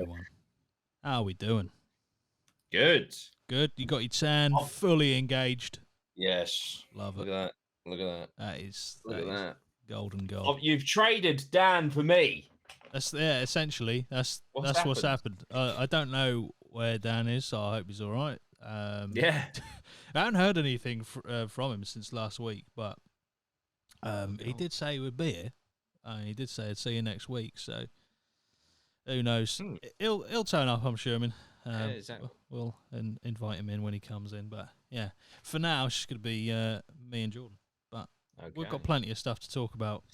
everyone. How are we doing? Good. Good. You got your tan Oh, fully engaged. yes. Love Look it. at that. Look at that. That is Look at that. golden gold. Oh, you've traded Dan for me. That's Essentially, that's what's happened? happened. I don't know where Dan is, so I hope he's all right. Yeah. I haven't heard anything from him since last week, but he God. did say he would be here. He did say I'd see you next week, so who knows? Hmm. He'll turn up, I'm sure. Yeah, exactly. We'll invite him in when he comes in. But yeah, for now, it's just going to be me and Jordan. But we've got Okay. plenty of stuff to talk about.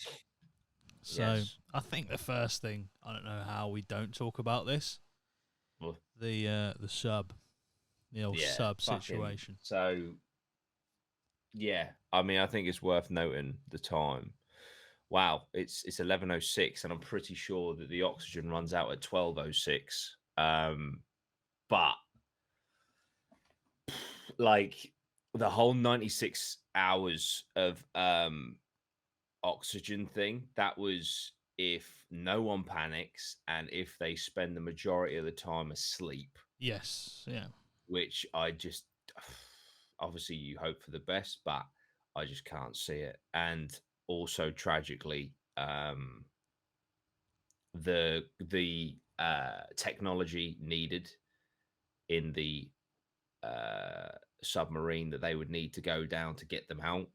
So Yes. I think the first thing, I don't know how we don't talk about this, Well, the sub, the old yeah. sub Fucking. situation. So, yeah. I mean, I think it's worth noting the time. Wow, it's 11:06, and I'm pretty sure that the oxygen runs out at 12:06. But like the whole 96 hours of oxygen thing, that was if no one panics and if they spend the majority of the time asleep, Yes, yeah, which I just obviously you hope for the best, but I just can't see it. And also tragically, the technology needed in the submarine that they would need to go down to get them out,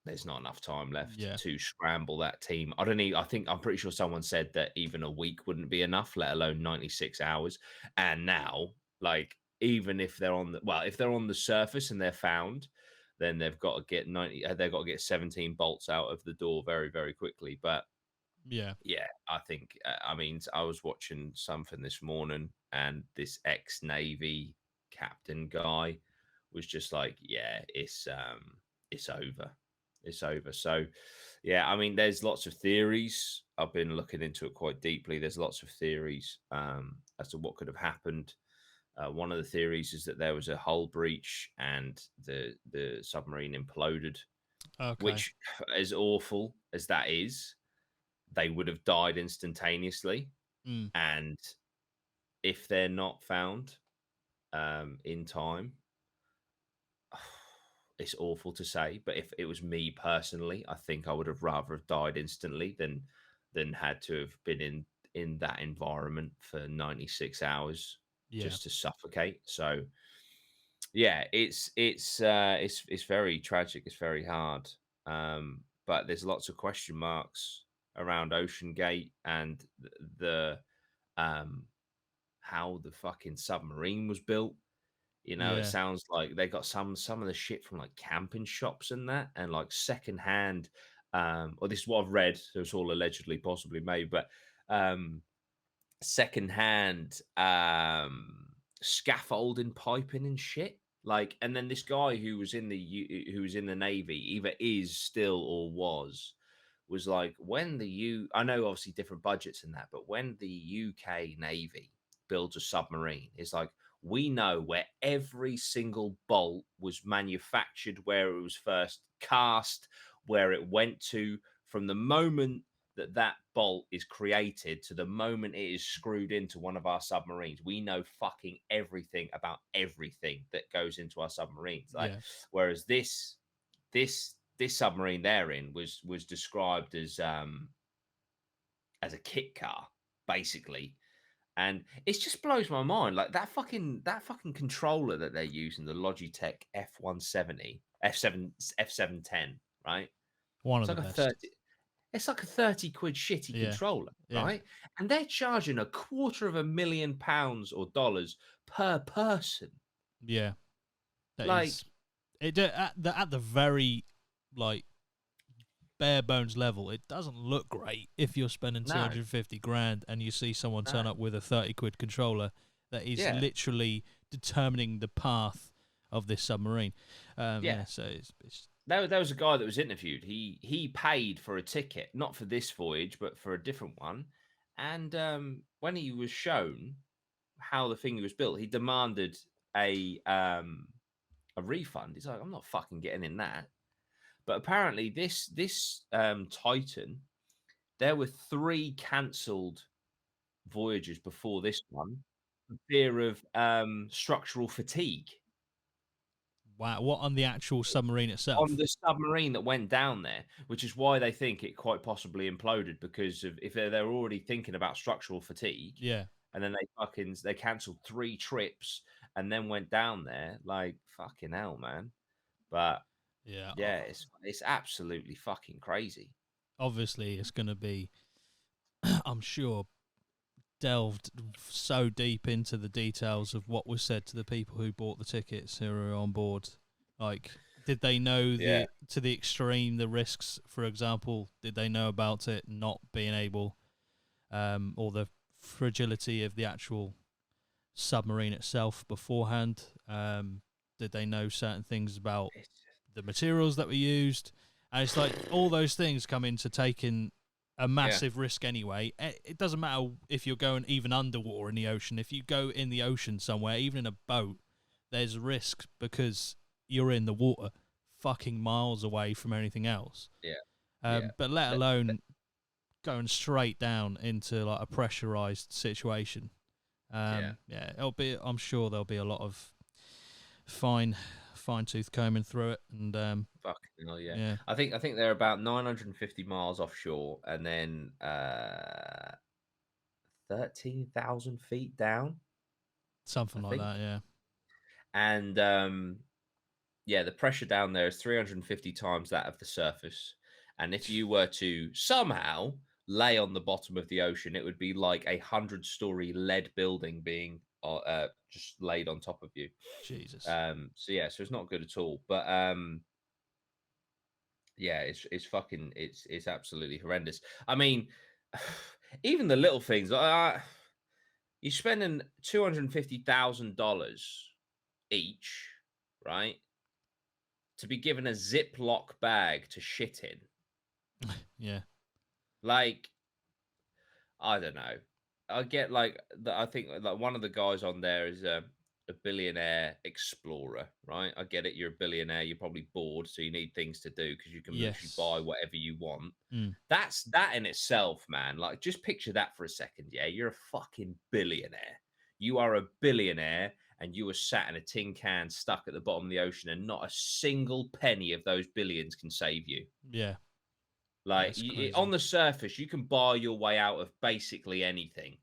there's not enough time left yeah, to scramble that team. I don't need, I think I'm pretty sure someone said that even a week wouldn't be enough, let alone 96 hours. And now, like, even if they're on the if they're on the surface and they're found, then they've got to get 90, they've got to get 17 bolts out of the door very, very quickly. But yeah, yeah, I think I mean, I was watching something this morning and this ex-Navy captain guy was just like, yeah, it's over. It's over. So yeah, I mean, there's lots of theories. I've been looking into it quite deeply. There's lots of theories as to what could have happened. One of the theories is that there was a hull breach and the submarine imploded, okay, which, as awful as that is, they would have died instantaneously. mm, And if they're not found in time, it's awful to say, but if it was me personally, I think I would have rather have died instantly than had to have been in that environment for 96 hours yeah, just to suffocate. So yeah, it's very tragic. It's very hard. But there's lots of question marks around Ocean Gate and the um how the fucking submarine was built. You know, it yeah, sounds like they got some of the shit from like camping shops and that, and like secondhand. Or this is what I've read. So it's all allegedly, possibly made, but um, secondhand scaffolding, piping, and shit. Like, and then this guy who was in who was in the Navy, either is still or was like, when I know obviously different budgets and that, but when the UK Navy builds a submarine, it's like, we know where every single bolt was manufactured, where it was first cast, where it went to, from the moment that bolt is created to the moment it is screwed into one of our submarines. We know fucking everything about everything that goes into our submarines. Like, yeah, whereas this submarine they're in was described as a kit car, basically. And it just blows my mind. Like that fucking controller that they're using, the Logitech F170, F710, right? one It's of the like a best. 30, it's like a 30 quid shitty Yeah, controller, yeah, right? And they're charging £250,000 or dollars per person. yeah. That Like, is it. At the very like bare bones level, it doesn't look great if you're spending no, 250 grand and you see someone turn no. up with a 30 quid controller that is Yeah, literally determining the path of this submarine. yeah. Yeah, so it's There was a guy that was interviewed. He paid for a ticket, not for this voyage, but for a different one. And when he was shown how the thing was built, he demanded a refund. He's like, I'm not fucking getting in that. But apparently, this Titan, there were 3 cancelled voyages before this one, for fear of structural fatigue Wow. What on the actual submarine on itself? the submarine that went down there, which is why they think it quite possibly imploded because of if they're already thinking about structural fatigue, Yeah. and then they cancelled 3 trips and then went down there, like, fucking hell, man. But, Yeah. yeah, it's absolutely fucking crazy. Obviously, it's going to be, I'm sure, delved so deep into the details of what was said to the people who bought the tickets who were on board. Like, did they know Yeah. the to the extreme the risks? For example, did they know about it not being able, or the fragility of the actual submarine itself beforehand? Did they know certain things about It's the materials that were used? And it's like all those things come into taking a yeah, massive risk anyway. It doesn't matter if you're going even underwater in the ocean. If you go in the ocean somewhere, even in a boat, there's risk because you're in the water fucking miles away from anything else. yeah, yeah. But let Th th alone going straight down into like a pressurized situation. yeah. Yeah, it'll be. I'm sure there'll be a lot of fine, fine tooth combing through it, and Fucking hell, yeah. yeah, I think they're about 950 miles offshore and then, 13,000 feet down, I something like think. that. Yeah, And, yeah, the pressure down there is 350 times that of the surface. And if you were to somehow lay on the bottom of the ocean, it would be like a 100-story lead building being just laid on top of you. Jesus. So yeah, so it's not good at all. But yeah, it's fucking it's absolutely horrendous. I mean, even the little things. You're spending $250,000 each, right? To be given a Ziploc bag to shit in. Yeah, Like, I don't know. I get like I think like one of the guys on there is a billionaire explorer, right? I get it. You're a billionaire. You're probably bored, so you need things to do because you can literally buy yes, whatever you want. mm. That's that in itself, man. Like, just picture that for a second. Yeah, you're a fucking billionaire. You are a billionaire, and you are sat in a tin can stuck at the bottom of the ocean, and not a single penny of those billions can save you. Yeah, yeah. Like, It's on crazy. the surface, you can buy your way out of basically anything,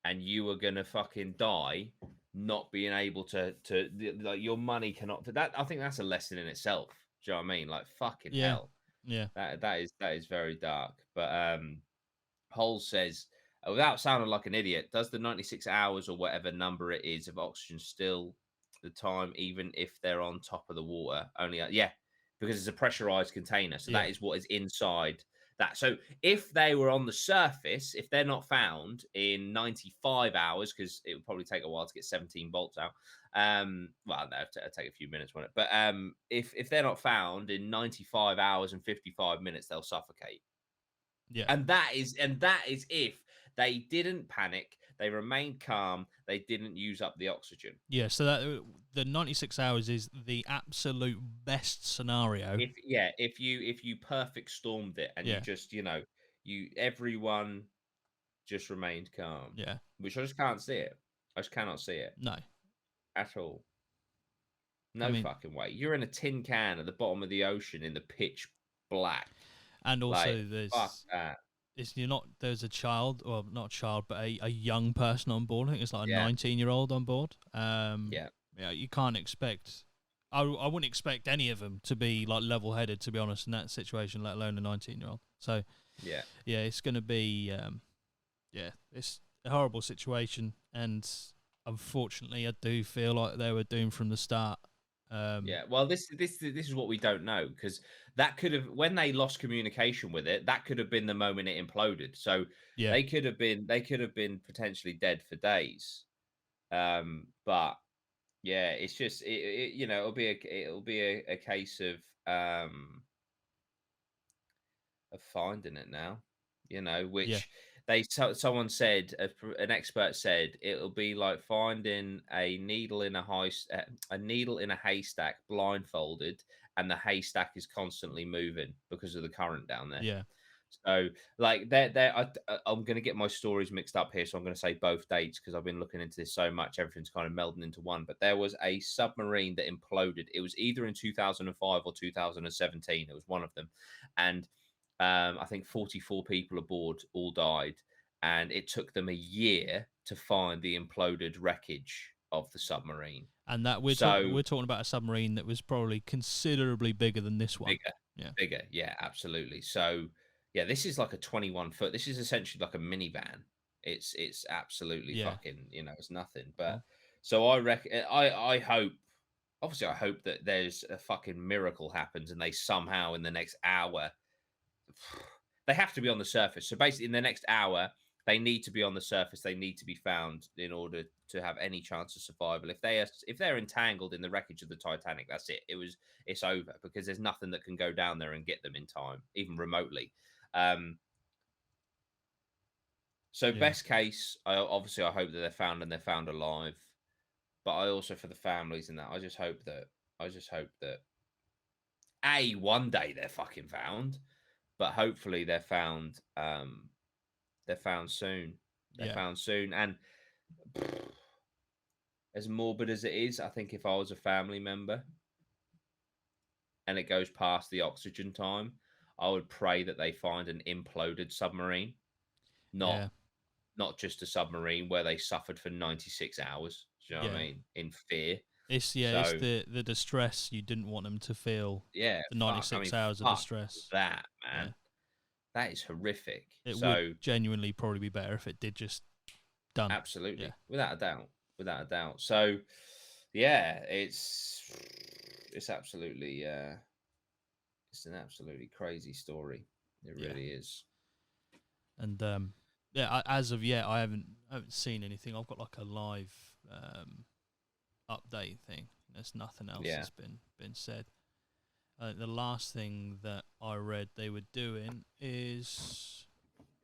and you are gonna fucking die not being able like your money cannot. That I think that's a lesson in itself. Do you know what I mean? Like, fucking Yeah, hell, yeah, that is very dark. But Hole says, without sounding like an idiot, does the 96 hours or whatever number it is of oxygen still the time, even if they're on top of the water? Only, yeah, because it's a pressurized container. So yeah, that is what is inside that. So if they were on the surface, if they're not found in 95 hours, because it would probably take a while to get 17 volts out. Well, no, it'll take a few minutes, won't it? But if they're not found in 95 hours and 55 minutes, they'll suffocate. yeah, And that is if they didn't panic, they remained calm, they didn't use up the oxygen. yeah. So that the 96 hours is the absolute best scenario. If you perfect stormed it and you Yeah, just, you everyone just remained calm, yeah. which I just can't see it. I just cannot see it No, at all. I No mean, fucking way. You're in a tin can at the bottom of the ocean in the pitch black. and Like, also fuck there's that. it's you're not there's a child, or not a child, but a young person on board. I think it's like a Yeah, 19-year-old on board. yeah, Yeah, you can't expect. I wouldn't expect any of them to be like level-headed, to be honest, in that situation, let alone a 19-year-old. So yeah. yeah, it's going to be yeah, it's a horrible situation, and unfortunately, I do feel like they were doomed from the start. Um, Yeah, well, this is what we don't know, because that could have, when they lost communication with it, that could have been the moment it imploded. So yeah, they could have been potentially dead for days. But yeah, it's just it'll be a case of finding it now, yeah, which someone said, an expert said, it'll be like finding a needle in a needle in a haystack blindfolded, and the haystack is constantly moving because of the current down there. yeah. So, like, I'm going to get my stories mixed up here, so I'm going to say both dates because I've been looking into this so much. Everything's kind of melding into one. But there was a submarine that imploded. It was either in 2005 or 2017. It was one of them, and I think 44 people aboard all died, and it took them a year to find the imploded wreckage of the submarine. And that So we're talking about a submarine that was probably considerably bigger than this one. bigger, Yeah. bigger, yeah, absolutely. So, yeah, this is like a 21 foot. This is essentially like a minivan. It's absolutely Yeah. fucking, it's nothing. But Well, so I reckon, I hope, obviously, I hope that there's a fucking miracle happens and they somehow in the next hour, they have to be on the surface. So basically, in the next hour, they need to be on the surface. They need to be found in order to have any chance of survival. If they're entangled in the wreckage of the Titanic, that's it. It's over because there's nothing that can go down there and get them in time, even remotely. Um, so yeah. best case, I hope that they're found and they're found alive. But I also for the families and that, I just hope that one day they're fucking found, but hopefully they're found. They're found soon. They're Yeah. found soon. And as morbid as it is, I think if I was a family member and it goes past the oxygen time, I would pray that they find an imploded submarine, not Yeah. not just a submarine where they suffered for 96 hours. Do you know what I Yeah. mean? In fear. It's So the distress you didn't want them to feel. yeah, The fuck. I 96 mean, hours of fuck distress. that, Yeah. man. That is horrific. It would So genuinely probably be better if it did just done. Yeah. absolutely, without a doubt, without a doubt. So, yeah, it's absolutely it's an absolutely crazy story. It Yeah. really is. And yeah, as of yet, I haven't seen anything. I've got like a live update thing. There's nothing else Yeah, that's been said. The last thing that I read they were doing is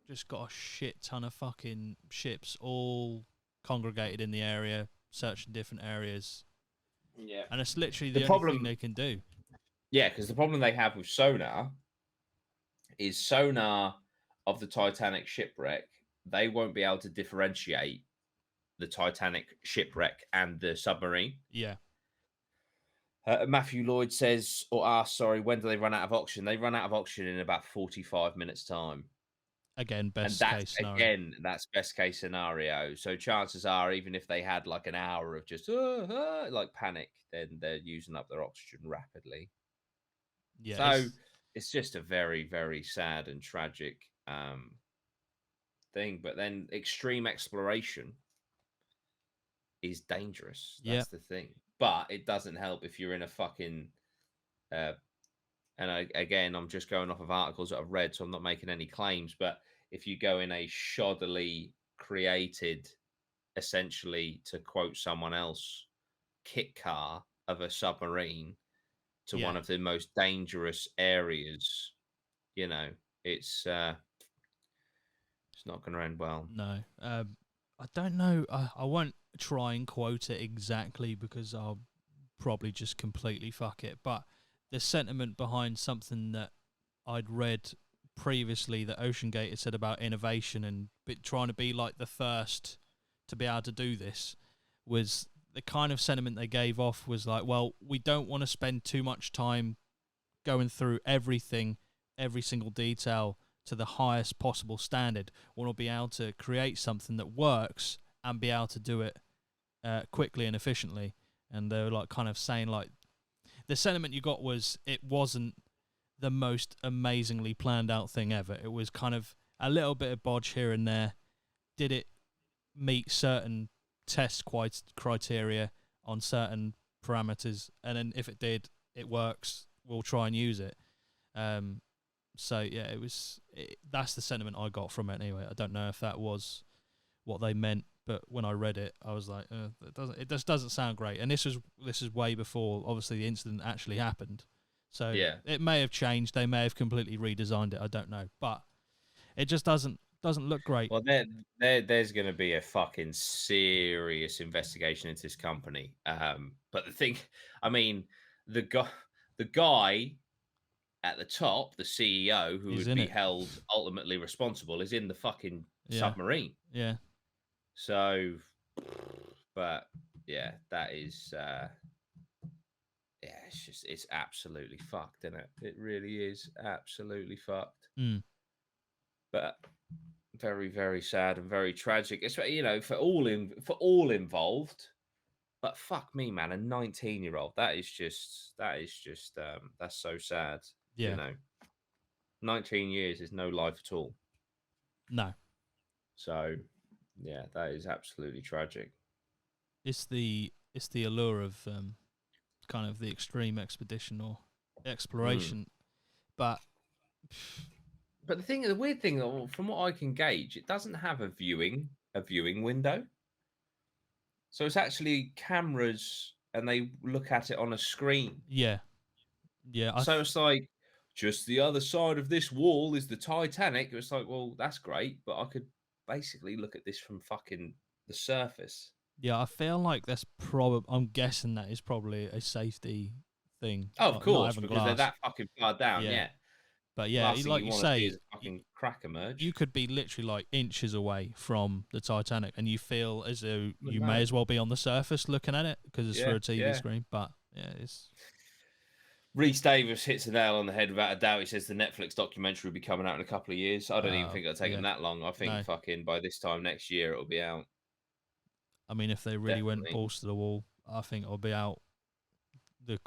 just got a shit ton of fucking ships all congregated in the area, searching different areas, yeah. and it's literally The the only thing problem, they can do. yeah, because the problem they have with sonar is sonar of the Titanic shipwreck. They won't be able to differentiate the Titanic shipwreck and the submarine. Yeah, Matthew Lloyd says, or asks, sorry, when do they run out of oxygen? They run out of oxygen in about 45 minutes' time. again, And best that's, case scenario. again, that's best case scenario. So chances are, even if they had like an hour of just like panic, then they're using up their oxygen rapidly. Yeah, So it's just a very, very sad and tragic thing. But then extreme exploration is dangerous. yeah, That's the thing. But it doesn't help if you're in a fucking uh, again, I'm just going off of articles that I've read, so I'm not making any claims. But if you go in a shoddily created, essentially, to quote someone else, kit car of a submarine to yeah. one of the most dangerous areas, you know, it's not going to end well. No, I don't know. I won't try and quote it exactly because I'll probably just completely fuck it. But the sentiment behind something that I'd read previously that OceanGate had said about innovation and trying to be like the first to be able to do this was the kind of sentiment they gave off was like, well, we don't want to spend too much time going through everything, every single detail to the highest possible standard. We want to be able to create something that works and be able to do it quickly and efficiently. And they were like kind of saying like the sentiment you got was it wasn't the most amazingly planned out thing ever. It was kind of a little bit of bodge here and there. Did it meet certain test criteria on certain parameters? And then if it did, it works. We'll try and use it. So yeah, that's the sentiment I got from it anyway. I don't know if that was what they meant, but when I read it, I was like, it just doesn't sound great. And this is way before obviously the incident actually happened. So Yeah. it may have changed. They may have completely redesigned it. I don't know, but it just doesn't look great. Well, there's going to be a fucking serious investigation into this company. But the thing, I mean, the guy, at the top, the CEO, who He's would in be it. held ultimately responsible, is in the fucking Yeah. submarine. Yeah. So, but yeah, that is, yeah, it's absolutely fucked, isn't it? It really is absolutely fucked. Mm. But very, very sad and very tragic. It's, for all involved. But fuck me, man, a 19-year-old. That's so sad. You Yeah. know, 19 years is no life at all. No. So, yeah, that is absolutely tragic. It's the allure of kind of the extreme expedition or Mm. exploration, but But the weird thing, from what I can gauge, it doesn't have a viewing window. So it's actually cameras, and they look at it on a screen. yeah, yeah, So it's like, just the other side of this wall is the Titanic. It's like, well, that's great, but I could basically look at this from fucking the surface. yeah. I feel like that's probably. I'm guessing that is probably a safety thing, Oh, of not course, having because they're glass. that fucking far down. Yeah, Yeah. but yeah, Last thing like you you want to see is say, a fucking crack you emerge. could be literally like inches away from the Titanic, and you feel as though But you may no. as well be on the surface looking at it because it's through Yeah, a TV yeah. screen. But yeah, it's Reese Davis hits the nail on the head without a doubt. He says the Netflix documentary will be coming out in a couple of years. I don't even think it'll take them yeah, that long. I think no. fucking by this time next year it'll be out. I mean, if they really went Definitely. balls to the wall, I think it'll be out the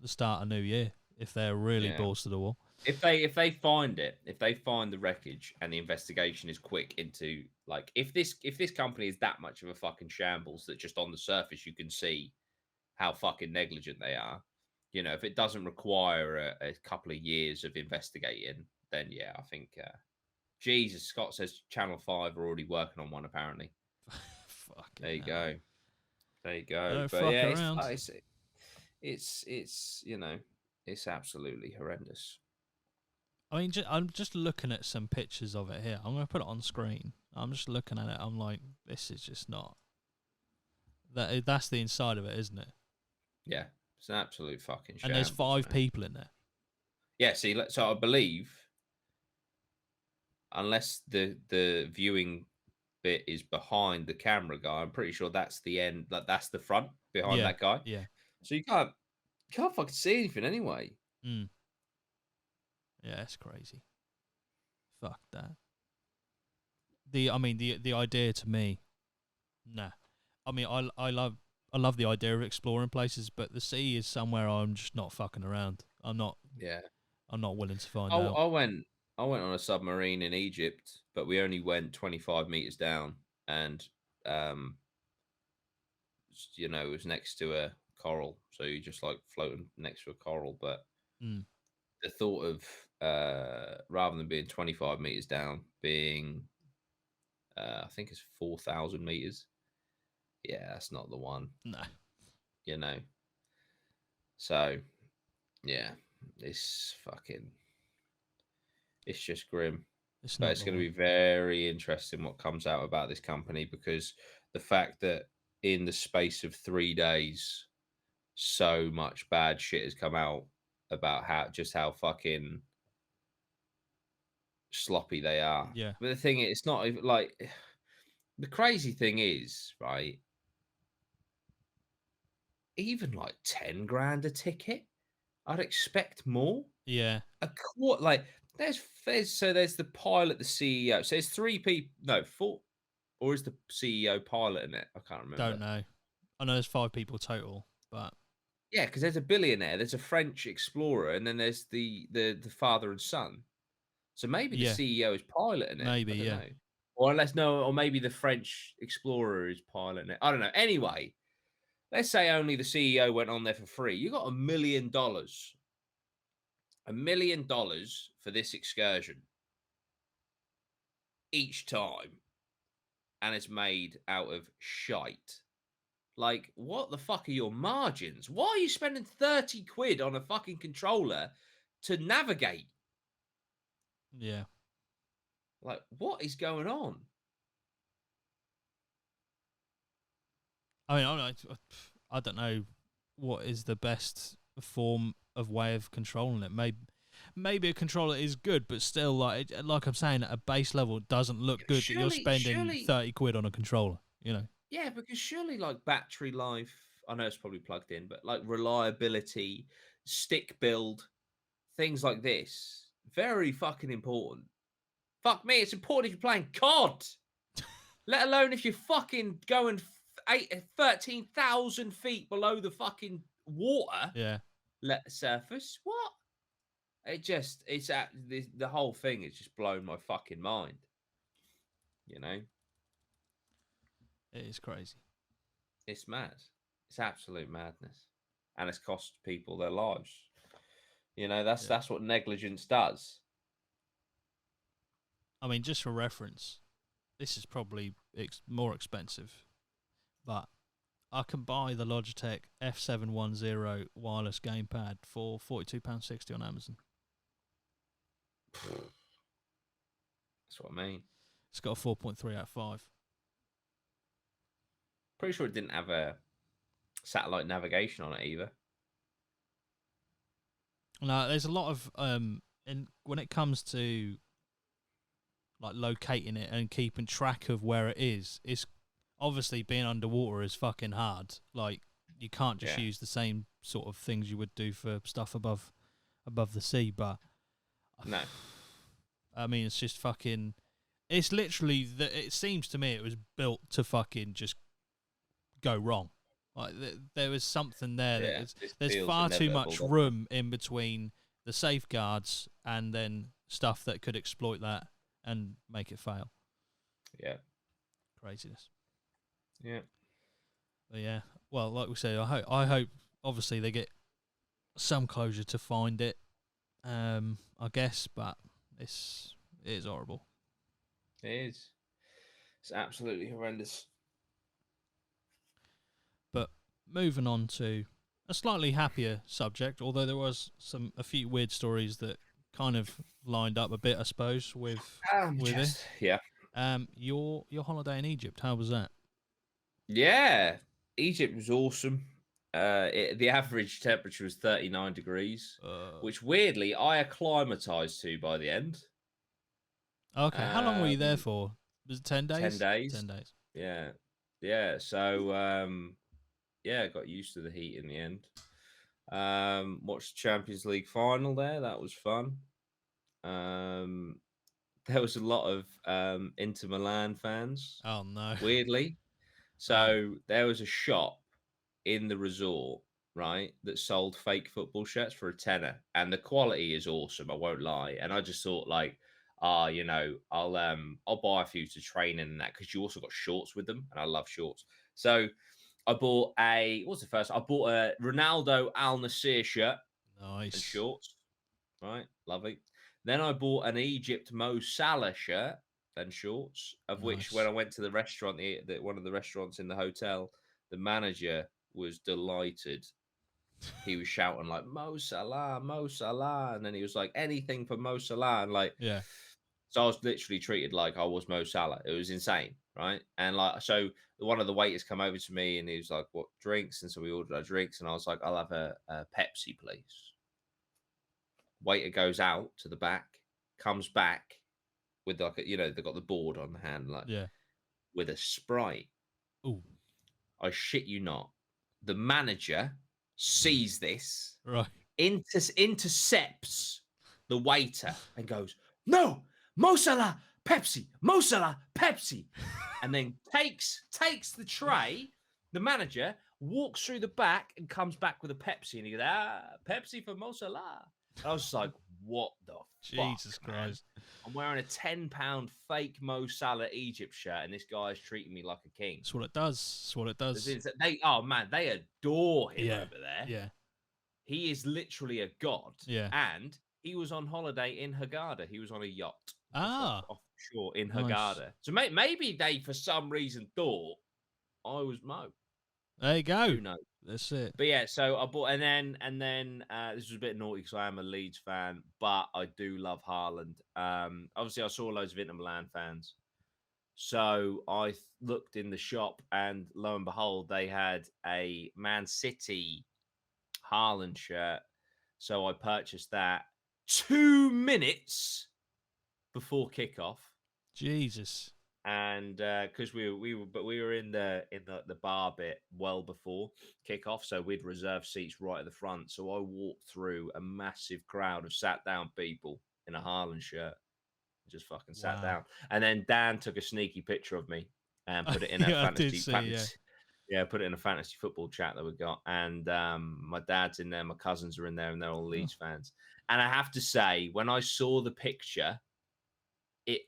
start of New Year if they're really Yeah. balls to the wall. If they find the wreckage and the investigation is quick into, like, if this company is that much of a fucking shambles that just on the surface you can see how fucking negligent they are, if it doesn't require a couple of years of investigating, then yeah, I think Jesus. Scott says Channel 5 are already working on one, apparently. There Fucking you hell. go. There you They go. don't But fuck yeah, around. it's absolutely horrendous. I mean, I'm just looking at some pictures of it here. I'm going to put it on screen. I'm just looking at it. I'm like, this is just not. That's the inside of it, isn't it? Yeah, it's an absolute fucking And there's shambles, 5 man. people in there. Yeah, see, so I believe, unless the viewing bit is behind the camera guy, I'm pretty sure that's the end. Like, that's the front behind Yeah, that guy. yeah. So you can't fucking see anything anyway. Mm. Yeah, it's crazy. Fuck that. The idea to me, nah. I mean, I love the idea of exploring places, but the sea is somewhere I'm just not fucking around. Yeah. I'm not willing to find I, out. I went I went on a submarine in Egypt, but we only went 25 meters down, and um, it was next to a coral, so you just like floating next to a coral. But Mm. the thought of, rather than being 25 meters down, being, I think it's 4,000 meters. Yeah, that's not the one, Nah, you know. So yeah, it's fucking, it's just grim. it's But not it's the going to one. be very interesting what comes out about this company, because the fact that in the space of 3 days, so much bad shit has come out about how fucking sloppy they are. Yeah, But the thing is, it's not even like, the crazy thing is, right? Even like 10 grand a ticket, I'd expect more. yeah. A quart, like, there's the pilot, the CEO. So there's 3 people, no, 4, or is the CEO pilot in it? I can't Don't remember. know. I know there's 5 people total, but Yeah, because there's a billionaire, there's a French explorer, and then there's the father and son. So maybe the yeah, CEO is piloting it. maybe I don't yeah. know. Or unless no, or maybe the French explorer is piloting it. I don't know. Anyway, let's say only the CEO went on there for free. You got $1 million. $1 million for this excursion each time, and it's made out of shite. Like, what the fuck are your margins? Why are you spending 30 quid on a fucking controller to navigate? Yeah. Like, what is going on? I mean, I don't know what is the best form of way of controlling it. maybe a controller is good, but still, like I'm saying, at a base level, it doesn't look good that you're spending Surely, 30 quid on a controller. You know? yeah, because surely like battery life, I know it's probably plugged in, but like reliability, stick build, things like this, very fucking important. Fuck me, it's important if you're playing COD, let alone if you're fucking going 13,000 feet below the fucking water, Yeah, let the surface. What? It's at the whole thing is just blown my fucking mind. You know, it is crazy. it's mad. It's absolute madness, and it's cost people their lives. You know, Yeah. that's what negligence does. I mean, just for reference, this is probably more expensive, but I can buy the Logitech F710 wireless gamepad for £42.60 on Amazon. That's what I mean. It's got a 4.3 out of 5. Pretty sure it didn't have a satellite navigation on it either. Now, there's a lot of and when it comes to like locating it and keeping track of where it is, it's obviously being underwater is fucking hard. Like you can't just Yeah. use the same sort of things you would do for stuff above the sea, but No. I mean it's just fucking it's literally it seems to me it was built to fucking just go wrong. Like there was something there that Yeah. is, This there's feels far too inevitable, much doesn't it? room in between the safeguards and then stuff that could exploit that and make it fail. Yeah. Craziness. Yeah. But yeah, well, like we said, I hope obviously they get some closure to find it. I guess, but it is horrible. It is. It's absolutely horrendous. But moving on to a slightly happier subject, although there was a few weird stories that kind of lined up a bit, I suppose, with it. Just yeah. Your holiday in Egypt, how was that? Yeah. Egypt was awesome. The average temperature was 39 degrees, Uh, which weirdly I acclimatized to by the end. okay, how long were you there Um, for? Was it 10 10 days? days. 10 days. Yeah. Yeah. So yeah, got used to the heat in the end. Watched the Champions League final there. That was fun. Um, there was a lot of Inter Milan fans, Oh no. weirdly. Right. So there was a shop in the resort, right, that sold fake football shirts for a tenner, and the quality is awesome. I won't lie. And I just thought, like, you know, I'll buy a few to train in that because you also got shorts with them, and I love shorts. So I bought what's the first? I bought a Ronaldo Al Nassr shirt and Nice. shorts. Right, lovely. Then I bought an Egypt Mo Salah shirt and shorts, of which when Nice. I went to the restaurant, one of the restaurants in the hotel, the manager was delighted. He was shouting like Mo Salah, and then he was like anything for Mo Salah, and like, Yeah. so I was literally treated like I was Mo Salah. It was insane, right? And like, so one of the waiters come over to me and he was like, "What drinks?" And so we ordered our drinks, and I was like, "I'll have a Pepsi, please." Waiter goes out to the back, comes back with like you know, they've got the board on the hand, like Yeah. with a Sprite. Ooh. I shit you not. The manager sees this, Right. intercepts the waiter, and goes, "No, Mo Salah, Pepsi, Mo Salah, Pepsi," and then takes the tray. The manager walks through the back and comes back with a Pepsi, and he goes, Pepsi for Mo Salah. I was like, what the fuck, Jesus man? Christ. I'm wearing a £10 fake Mo Salah Egypt shirt, and this guy's treating me like a king. That's what it does. That's what it does. Oh man, they adore him Yeah. over there. Yeah. He is literally a god. Yeah. And he was on holiday in Hurghada. He was on a yacht just Ah. offshore in Nice. Hurghada. So maybe they, for some reason, thought I was Mo. There you go. Who knows? That's it. But yeah, so I bought, and then this was a bit naughty because I am a Leeds fan, but I do love Haaland. Obviously, I saw loads of Inter Milan fans, so I looked in the shop, and lo and behold, they had a Man City Haaland shirt. So I purchased that 2 minutes before kickoff. Jesus. And because we were in the bar bit well before kickoff, so we'd reserved seats right at the front. So I walked through a massive crowd of sat down people in a Harlan shirt, just fucking sat down. And then Dan took a sneaky picture of me and put it in a Yeah, I did see, fantasy, yeah, put it in a fantasy football chat that we got. And my dad's in there, my cousins are in there, and they're all Leeds fans. And I have to say, when I saw the picture,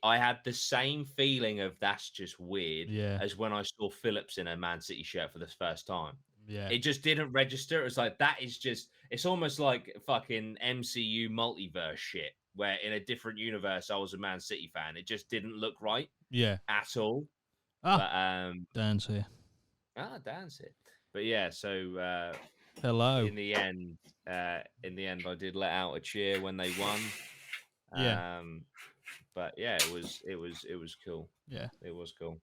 I had the same feeling of that's just weird Yeah. as when I saw Phillips in a Man City shirt for the first time. Yeah. It just didn't register. It was like, that is just, it's almost like fucking MCU multiverse shit, where in a different universe I was a Man City fan. It just didn't look right Yeah. at all. Ah, But Dan's here. Dan's it. But yeah, so Hello. in the end, I did let out a cheer when they won. Yeah. But yeah, it was cool. Yeah. It was cool.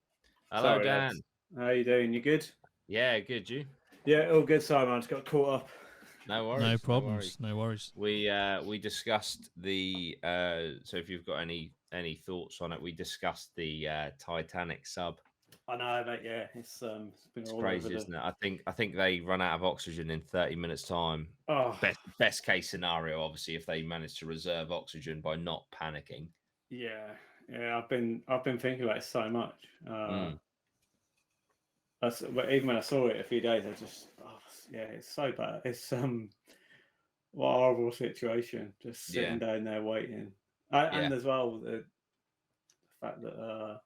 Hello, Sorry, Dan. lads. How you doing? You good? Yeah, good. You? Yeah, all good. Sorry, man. I just got caught up. No worries. No problems. No worries. We discussed the so if you've got any thoughts on it, we discussed the Titanic sub. I know, mate. Yeah, it's been It's all crazy, over isn't it? I think they run out of oxygen in 30 minutes time. Oh, Best case scenario, obviously, if they manage to reserve oxygen by not panicking. yeah. I've been thinking about it so much. But even when I saw it a few days, I just it's so bad. It's what a horrible situation. Just sitting down there waiting, and as well the fact that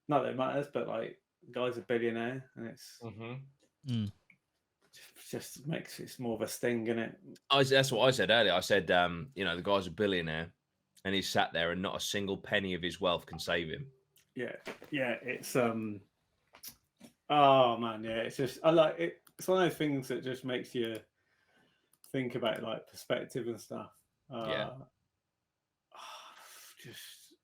not that it matters, but like the guy's a billionaire, and it's just makes it more of a sting, innit? That's what I said earlier. I said, the guy's a billionaire, and he's sat there, and not a single penny of his wealth can save him. Yeah. It's oh man, yeah. It's just I like it. It's one of those things that just makes you think about like perspective and stuff. Just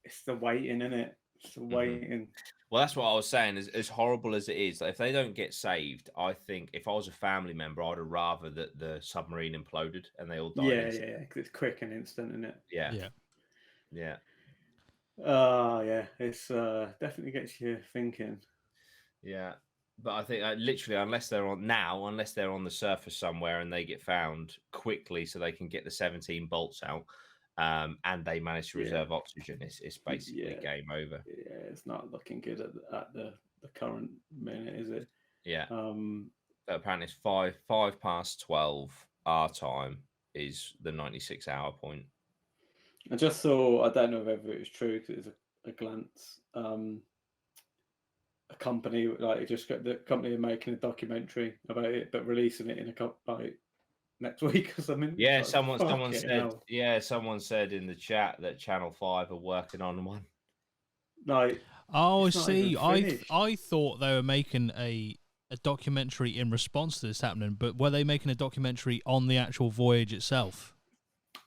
it's the waiting, innit? It's the waiting. Well, that's what I was saying. As horrible as it is, like, if they don't get saved, I think if I was a family member, I'd have rather that the submarine imploded and they all died. Yeah, because it's quick and instant, isn't it? Yeah. Yeah. It's definitely gets you thinking. Yeah, but I think literally, unless they're on the surface somewhere and they get found quickly, so they can get the 17 bolts out, and they manage to reserve oxygen, it's basically game over. Yeah, it's not looking good at the current minute, is it? Yeah. But apparently, it's 5:12 our time is the 96-hour point. I just saw. I don't know whether it was true because it's a glance. A company the company are making a documentary about it, but releasing it in a couple like next week or something. Yeah, like, someone said. Yeah, someone said in the chat that Channel 5 are working on one. Like, oh, see, I thought they were making a documentary in response to this happening, but were they making a documentary on the actual voyage itself?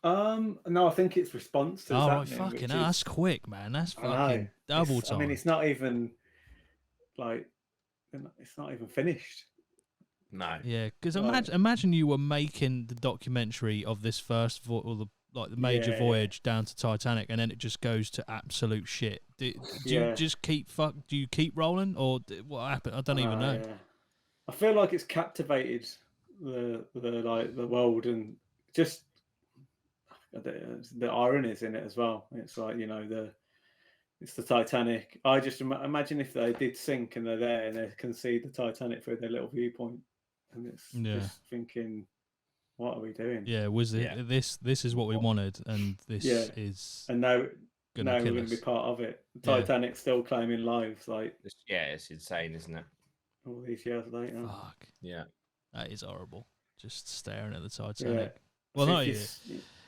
No, I think it's response to this happening. Right, fucking hell, that's quick, man. That's fucking double time. I mean, it's not even like it's not even finished. No. Yeah, because imagine you were making the documentary of this first the major voyage down to Titanic, and then it just goes to absolute shit. Do you just keep Do you keep rolling, or what happened? I don't even know. Yeah. I feel like it's captivated the world, and just the ironies in it as well. It's like it's the Titanic. I just imagine if they did sink and they're there and they can see the Titanic through their little viewpoint, and it's just thinking, what are we doing? Yeah, this is what we wanted, and this is and now we're going to be part of it. The Titanic's still claiming lives, like it's insane, isn't it? All these years later. Fuck. Yeah, that is horrible. Just staring at the Titanic. Yeah. Well, so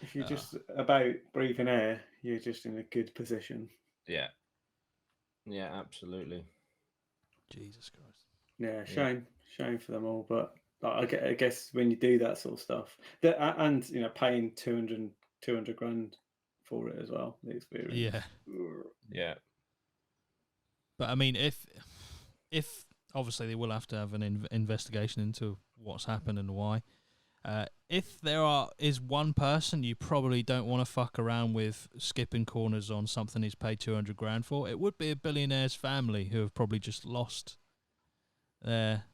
if you're just about breathing air, you're just in a good position. Yeah, absolutely. Jesus Christ. Yeah, shame for them all. But I guess when you do that sort of stuff, and paying 200 grand for it as well, the experience. Yeah. But I mean, if obviously they will have to have an investigation into what's happened and why. If is one person you probably don't want to fuck around with skipping corners on something he's paid 200 grand for, it would be a billionaire's family who have probably just lost their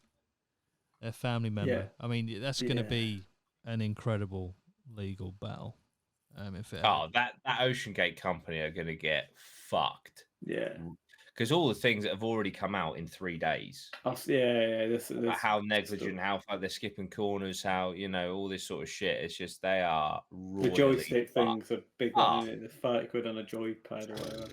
family member. Yeah. I mean, that's going to be an incredible legal battle. If it that Ocean Gate company are going to get fucked. Yeah. Because all the things that have already come out in 3 days. This How negligent, how far they're skipping corners, how, all this sort of shit. It's just they are the joystick thing's a big one, isn't it? The 30 quid on a joypad or whatever.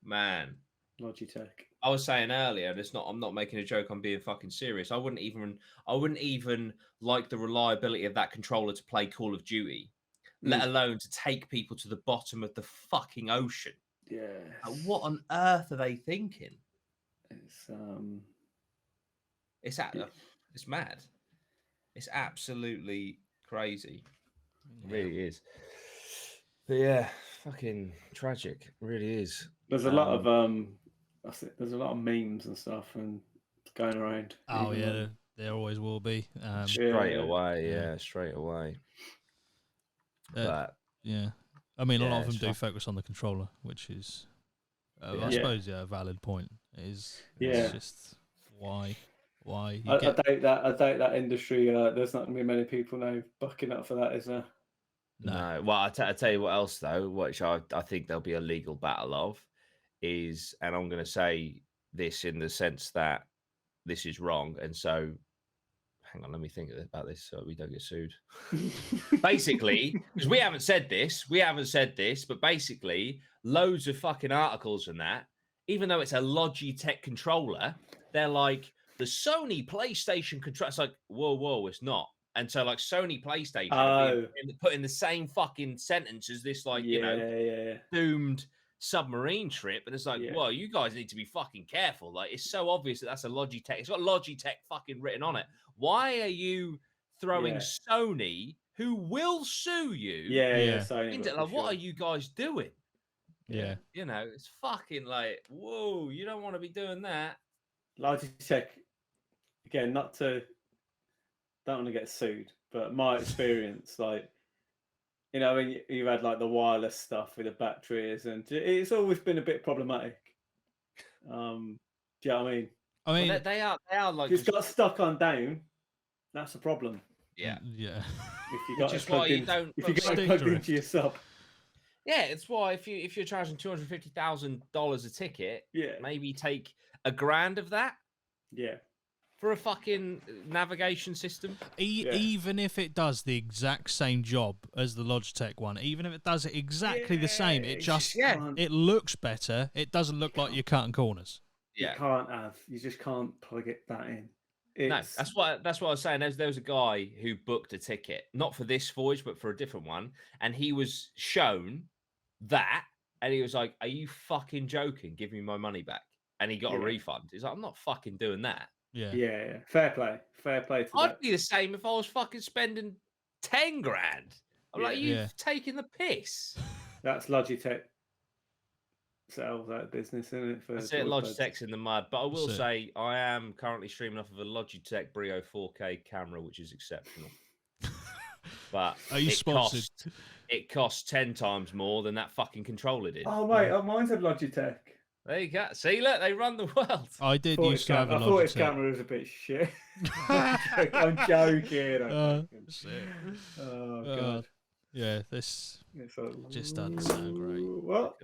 Man. Logitech. I was saying earlier, and I'm not making a joke, I'm being fucking serious. I wouldn't even like the reliability of that controller to play Call of Duty, let alone to take people to the bottom of the fucking ocean. Yeah. What on earth are they thinking? It's it's mad. It's absolutely crazy. It really is. But yeah, fucking tragic. It really is. There's a lot of there's a lot of memes and stuff and going around. Oh yeah, there always will be. Straight away. But yeah. I mean, a lot of them do focus on the controller, which is, I suppose, a valid point. It's just why I doubt that industry. There's not going to be many people now bucking up for that, is there? No. Well, I tell you what else though, which I think there'll be a legal battle of, is, and I'm going to say this in the sense that this is wrong, and so. Hang on, let me think about this so we don't get sued. Basically, because we haven't said this, but basically, loads of fucking articles and that, even though it's a Logitech controller, they're like, the Sony PlayStation controller. It's like, whoa, it's not. And so, like, Sony PlayStation put in the same fucking sentence as this, like, doomed submarine trip, and it's like, well, you guys need to be fucking careful. Like, it's so obvious that that's a Logitech. It's got Logitech fucking written on it. Why are you throwing Sony, who will sue you? Sony, into, like, what are you guys doing? Yeah. It's fucking like, whoa, you don't want to be doing that. Logitech, again, don't want to get sued, but my experience, like, when you've had like the wireless stuff with the batteries, and it's always been a bit problematic. Do you know what I mean? I mean, well, they are like, if it's got stuck on down, that's a problem. Yeah. If you got it plugged into your sub. Yeah, it's why if you're charging $250,000 a ticket, maybe take $1,000 of that. Yeah. For a fucking navigation system. Even if it does the exact same job as the Logitech one, even if it does it exactly the same, it looks better. It doesn't look like you're cutting corners. You just can't plug that in. No, that's what I was saying. There was a guy who booked a ticket, not for this voyage, but for a different one, and he was shown that, and he was like, "Are you fucking joking? Give me my money back." And he got a refund. He's like, "I'm not fucking doing that." Yeah. Fair play to I'd be the same if I was fucking spending 10 grand. I'm like, you've taken the piss. That's Logitech. Sells that business, isn't it? That's it. Logitech's in the mud, but I will say I am currently streaming off of a Logitech Brio 4K camera, which is exceptional. But are you sponsored? It costs 10 times more than that fucking controller did. Oh mate, mine's a Logitech. There you go. See, look, they run the world. I did used to have a Logitech. I thought his camera was a bit shit. I'm joking. Oh god. Yeah, this just doesn't sound great. What?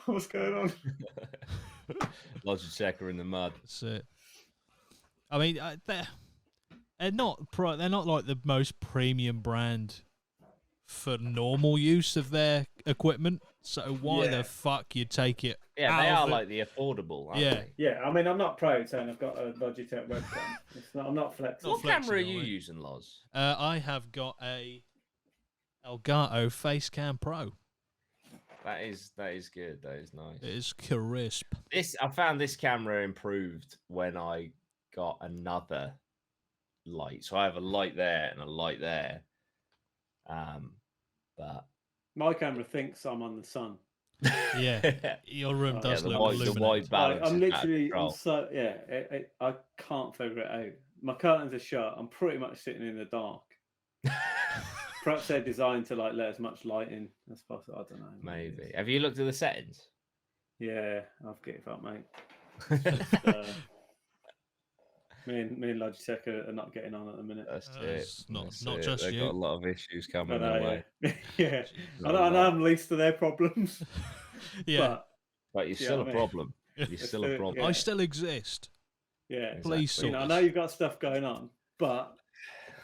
What's going on? Logitech are in the mud. That's it. I mean, they're not like the most premium brand for normal use of their equipment. So why the fuck you take it? Yeah, they are like the affordable, aren't they? Yeah, I mean, I'm not proud saying I've got a Logitech webcam. I'm not flexible. What camera are you using, Loz? I have got a Elgato Facecam Pro. That is good. That is nice. It is crisp. I found this camera improved when I got another light. So I have a light there and a light there. But my camera thinks I'm on the sun. Yeah, your room does look illuminated. The white balance. I'm literally I can't figure it out. My curtains are shut. I'm pretty much sitting in the dark. Perhaps they're designed to like let as much light in as possible. I don't know. Maybe. Have you looked at the settings? Yeah, I've given up, mate. Me and Logitech are not getting on at the minute. That's It's it. not That's not it. just They've you. got a lot of issues coming But, their way. yeah. I know I'm least to their problems. Yeah. But you're still a problem. You're still a problem. Yeah. I still exist. Yeah. Please sort I us. know you've got stuff going on, but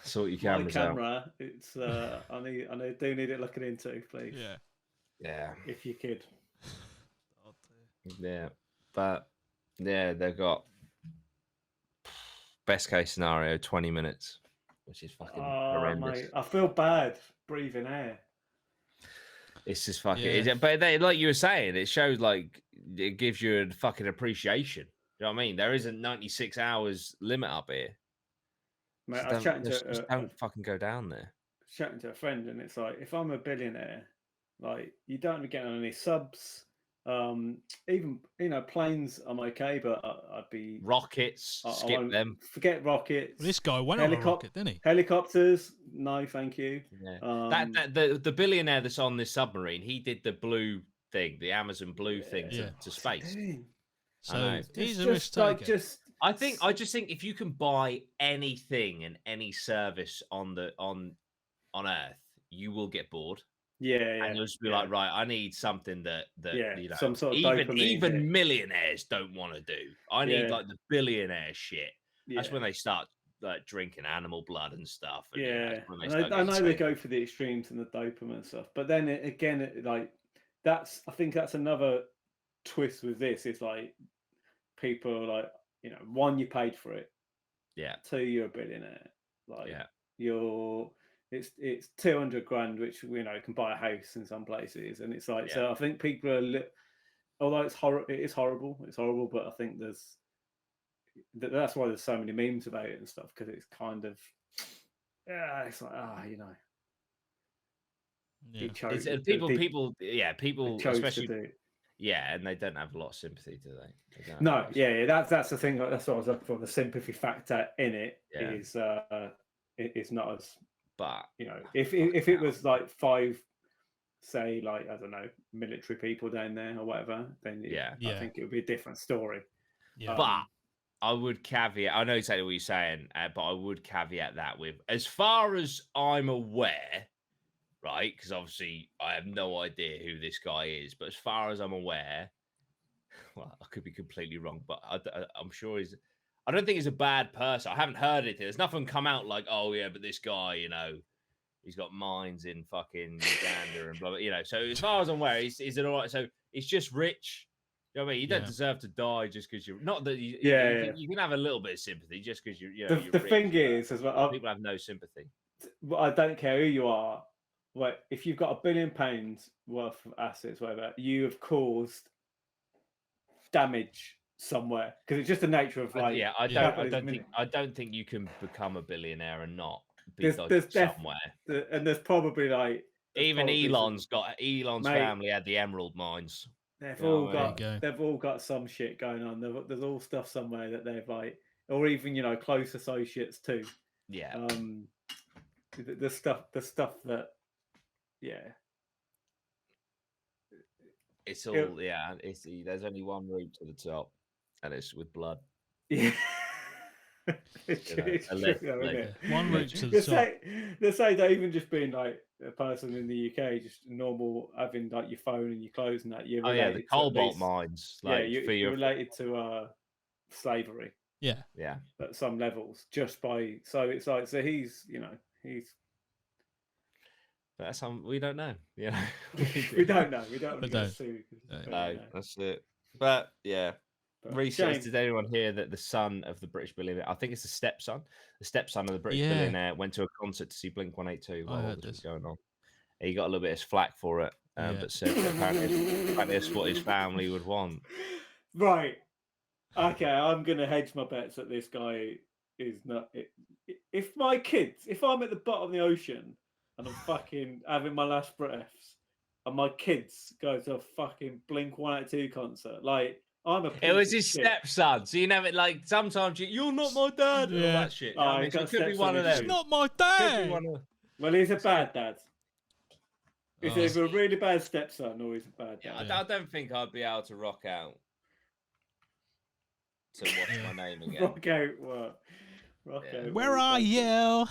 Sort your my cameras out. camera, it's I do need it looking into, please. Yeah. Yeah. If you could. Oh, dear. Yeah. But yeah, they've got best case scenario 20 minutes, which is fucking horrendous. Mate, I feel bad breathing air. It's just fucking. Yeah. But like you were saying, it shows like it gives you a fucking appreciation. You know what I mean? There isn't 96 hours limit up here. Mate, Just I was chatting don't fucking go down there. Chatting to a friend, and it's like, if I'm a billionaire, like you don't be getting any subs. Even planes, I'm okay, but I'd be rockets. Skip them. Forget rockets. Well, this guy went on a rocket, didn't he? Helicopters, no, thank you. Yeah. The billionaire that's on this submarine, he did the blue thing, the Amazon blue thing to space. So he's a risk taker. I just think if you can buy anything and any service on Earth, you will get bored. Yeah, and you'll just be like, right, I need something that you know, some sort of even millionaires don't want to do. I need like the billionaire shit. That's when they start like drinking animal blood and stuff. And, I know they go for the extremes and the dopamine stuff, but then I think that's another twist with this. It's like people are like, one, you paid for it. Yeah. Two, you're a billionaire. Like, it's 200 grand, which can buy a house in some places, and it's like so. I think people are, although it is horrible, but I think that's why there's so many memes about it and stuff, because it's kind of it's like people, especially and they don't have a lot of sympathy, do they? No, that's the thing. That's what I was looking for. The sympathy factor in it is it's not as. But if it was like 5, say, like, I don't know, military people down there or whatever, then I think it would be a different story. Yeah. But I would caveat. I know exactly what you're saying, but I would caveat that with, as far as I'm aware, right? Because obviously I have no idea who this guy is, but as far as I'm aware, well, I could be completely wrong, but I'm sure he's. I don't think he's a bad person. I haven't heard anything. There's nothing come out like, oh yeah, but this guy, he's got mines in fucking Uganda and blah, blah. So as far as I'm aware, he's an all right. So he's just rich. You know what I mean? You don't deserve to die just because you're not that. You can have a little bit of sympathy just because you're. The rich, thing is, as well, people have no sympathy. I don't care who you are. Well, if you've got £1 billion worth of assets, whatever, you have caused damage somewhere, because it's just the nature of like. I don't think you can become a billionaire and not be somewhere. And there's probably like even Elon's family had the emerald mines. They've all got some shit going on. There's all stuff somewhere that they've like, or even close associates too. Yeah. The stuff that. It's all there's only one route to the top, and it's with blood. Yeah. One route to the top. They say that even just being like a person in the UK, just normal, having like your phone and your clothes and that. The cobalt mines. Like, you're related to slavery. Yeah. At some levels, just by it's like he's. That's we don't know. we don't know. We don't. No, that's it. But yeah. Research, did anyone hear that the son of the British billionaire, I think it's the stepson of the British billionaire, went to a concert to see Blink-182 while all this was going on? He got a little bit of flack for it, but said that apparently that's what his family would want. Right. Okay, I'm going to hedge my bets that this guy is not. If I'm at the bottom of the ocean and I'm fucking having my last breaths, and my kids go to a fucking Blink-182 concert, like. It was his stepson, so you never sometimes you're not my dad. And all that shit. It could be one of them. It's not my dad. Well, he's a bad dad. He's Oh. either a really bad stepson or he's a bad Yeah, dad. I don't think I'd be able to rock out to watch my name again. Rock out what? Rock out. Where are you?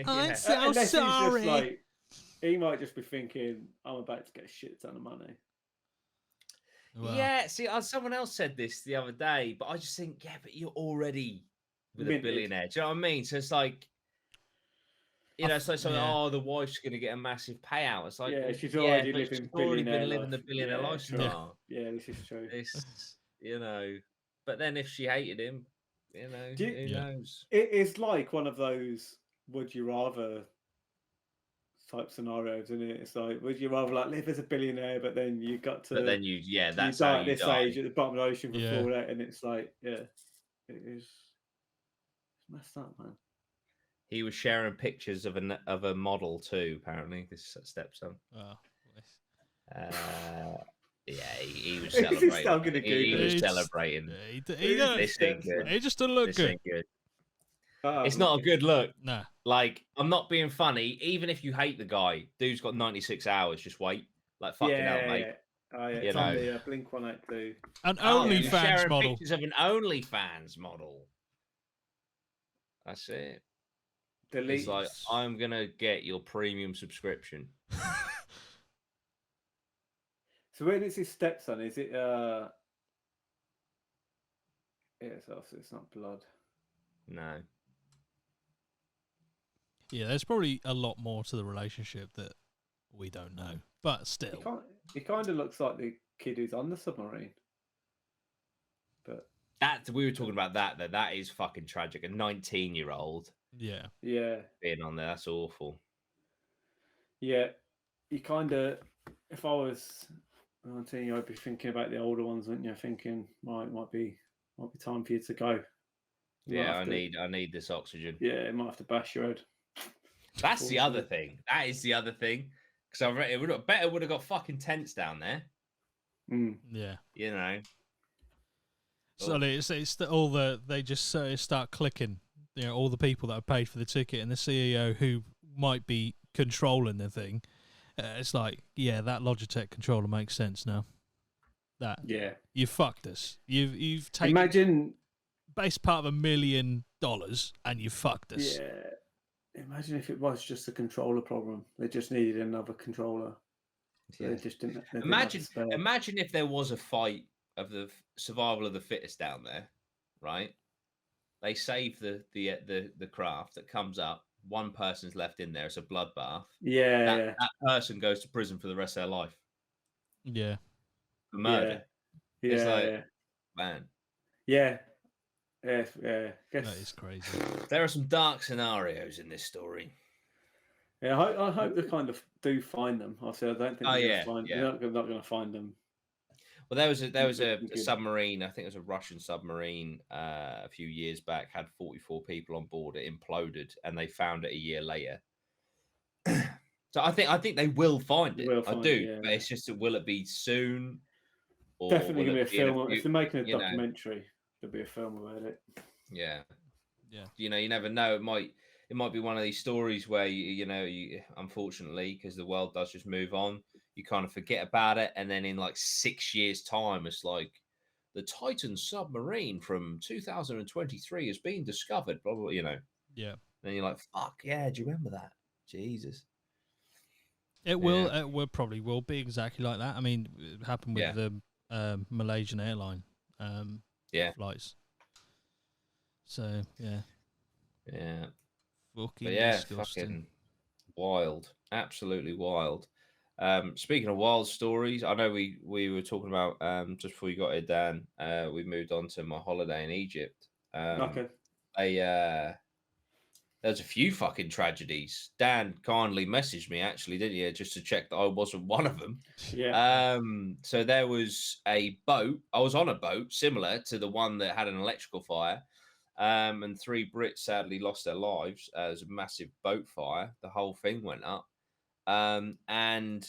I'm so Unless sorry. he's just like, he might just be thinking, I'm about to get a shit ton of money. Well, Yeah, see, someone else said this the other day, but I just think, yeah, but you're already with a billionaire. Do you know what I mean? So it's like, you know, so oh, the wife's going to get a massive payout. It's like, yeah, she's already living already been billionaire living the life. billionaire lifestyle. Yeah, this is true. It's, you know, but then if she hated him, you know, who knows? It's like one of those would you rather type scenarios, isn't it? It's like, would you rather like live as a billionaire, but then you got to, but then that's you how die at you this die. age at the bottom of the ocean before that, and it's like, it is messed up, man. He was sharing pictures of a model too. Apparently, this stepson. Oh, yeah, he was celebrating. He was celebrating. He just doesn't look good. It's not a good look. Nah. Like, I'm not being funny. Even if you hate the guy, dude's got 96 hours. Just wait. Like, fucking hell, mate. It's on the Blink 182. An OnlyFans model. Pictures of an OnlyFans model. That's it. It's like, I'm gonna get your premium subscription. So when it's his stepson, is it it's not blood. No. Yeah, there's probably a lot more to the relationship that we don't know. But still. He kind of looks like the kid who's on the submarine. But we were talking about that though. That is fucking tragic. A 19-year-old. Yeah. Being on there, that's awful. Yeah. You kind of, if I was 19, I'd be thinking about the older ones, wouldn't you? Thinking, might be time for you to go. I need this oxygen. Yeah, it might have to bash your head. That's the other thing. That is the other thing. Because I bet it would have got fucking tents down there. Yeah. You know. So it's they just start clicking. You know, all the people that have paid for the ticket and the CEO who might be controlling the thing. It's like, that Logitech controller makes sense now. You fucked us. You've taken base part of $1 million and you fucked us. Yeah. Imagine if it was just a controller problem. They just needed another controller. So they just didn't. Imagine if there was a fight of the survival of the fittest down there, right? They save the craft that comes up. One person's left in there. It's a bloodbath. Yeah. That person goes to prison for the rest of their life. Yeah. For murder. Yeah. It's like, man. Yeah. Yeah. That is crazy. There are some dark scenarios in this story. Yeah, I hope they kind of do find them. Obviously, I don't think they're not going to find them. Well, there was a submarine. I think it was a Russian submarine a few years back. Had 44 people on board. It imploded, and they found it a year later. So I think they will find it. I do, but it's just will it be soon? Or definitely going to be a film. If they're making a documentary, there'll be a film about it. Yeah. You know, you never know. It might be one of these stories where you unfortunately, because the world does just move on, you kind of forget about it, and then in like 6 years' time, it's like the Titan submarine from 2023 has been discovered. Blah blah. You know. Yeah. Then you're like, fuck yeah! Do you remember that? Jesus. It will. It probably will be exactly like that. I mean, it happened with the Malaysian airline flights. So yeah. Fucking disgusting. Fucking wild, absolutely wild. Speaking of wild stories, I know we were talking about just before you got here, Dan. We moved on to my holiday in Egypt. There's a few fucking tragedies. Dan kindly messaged me, actually, didn't you, just to check that I wasn't one of them. Yeah. So there was a boat. I was on a boat similar to the one that had an electrical fire. And 3 Brits sadly lost their lives as a massive boat fire. The whole thing went up. And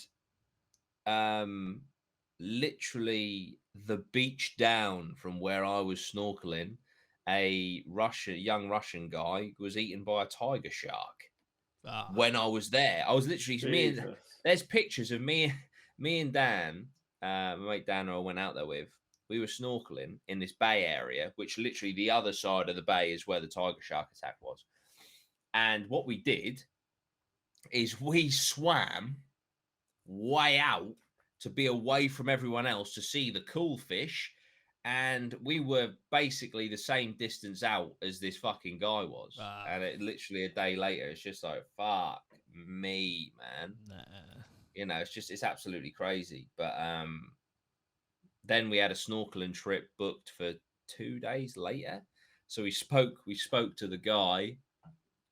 literally the beach down from where I was snorkeling, a young Russian guy was eaten by a tiger shark. when I was there. I was literally Jesus. there's pictures of me and Dan, my mate Dan, who I went out there with. We were snorkeling in this bay area, which literally the other side of the bay is where the tiger shark attack was. And what we did is we swam way out to be away from everyone else to see the cool fish. And we were basically the same distance out as this fucking guy was. And it literally a day later, it's just like, fuck me, man. Nah. You know, it's absolutely crazy. But then we had a snorkeling trip booked for 2 days later. So we spoke to the guy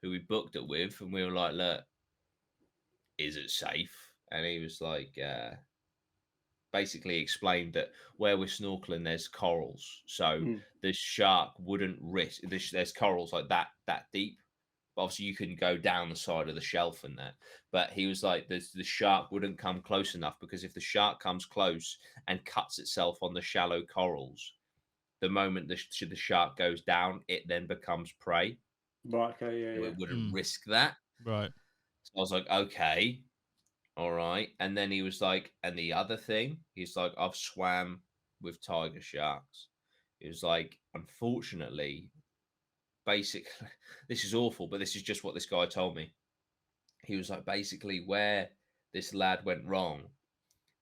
who we booked it with, and we were like, look, is it safe? And he was like, basically explained that where we're snorkeling, there's corals. So the shark wouldn't risk, there's corals like that deep. But obviously you couldn't go down the side of the shelf and that. But he was like, the shark wouldn't come close enough, because if the shark comes close and cuts itself on the shallow corals, the moment the shark goes down, it then becomes prey. Right, okay, yeah, So yeah. it wouldn't risk that. Right. So I was like, okay, all right. And then he was like, and the other thing, he's like, I've swam with tiger sharks. He was like, unfortunately, basically, this is awful, but this is just what this guy told me. He was like, basically, where this lad went wrong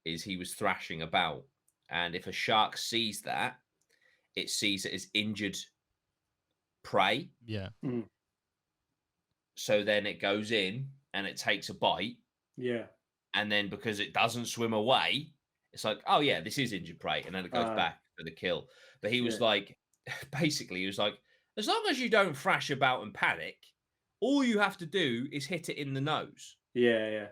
is he was thrashing about. And if a shark sees that, it sees it as injured prey. Yeah. So then it goes in and it takes a bite. Yeah. And then because it doesn't swim away, it's like, oh yeah, this is injured prey. And then it goes back for the kill. But he was like, basically, he was like, as long as you don't thrash about and panic, all you have to do is hit it in the nose. Yeah, yeah.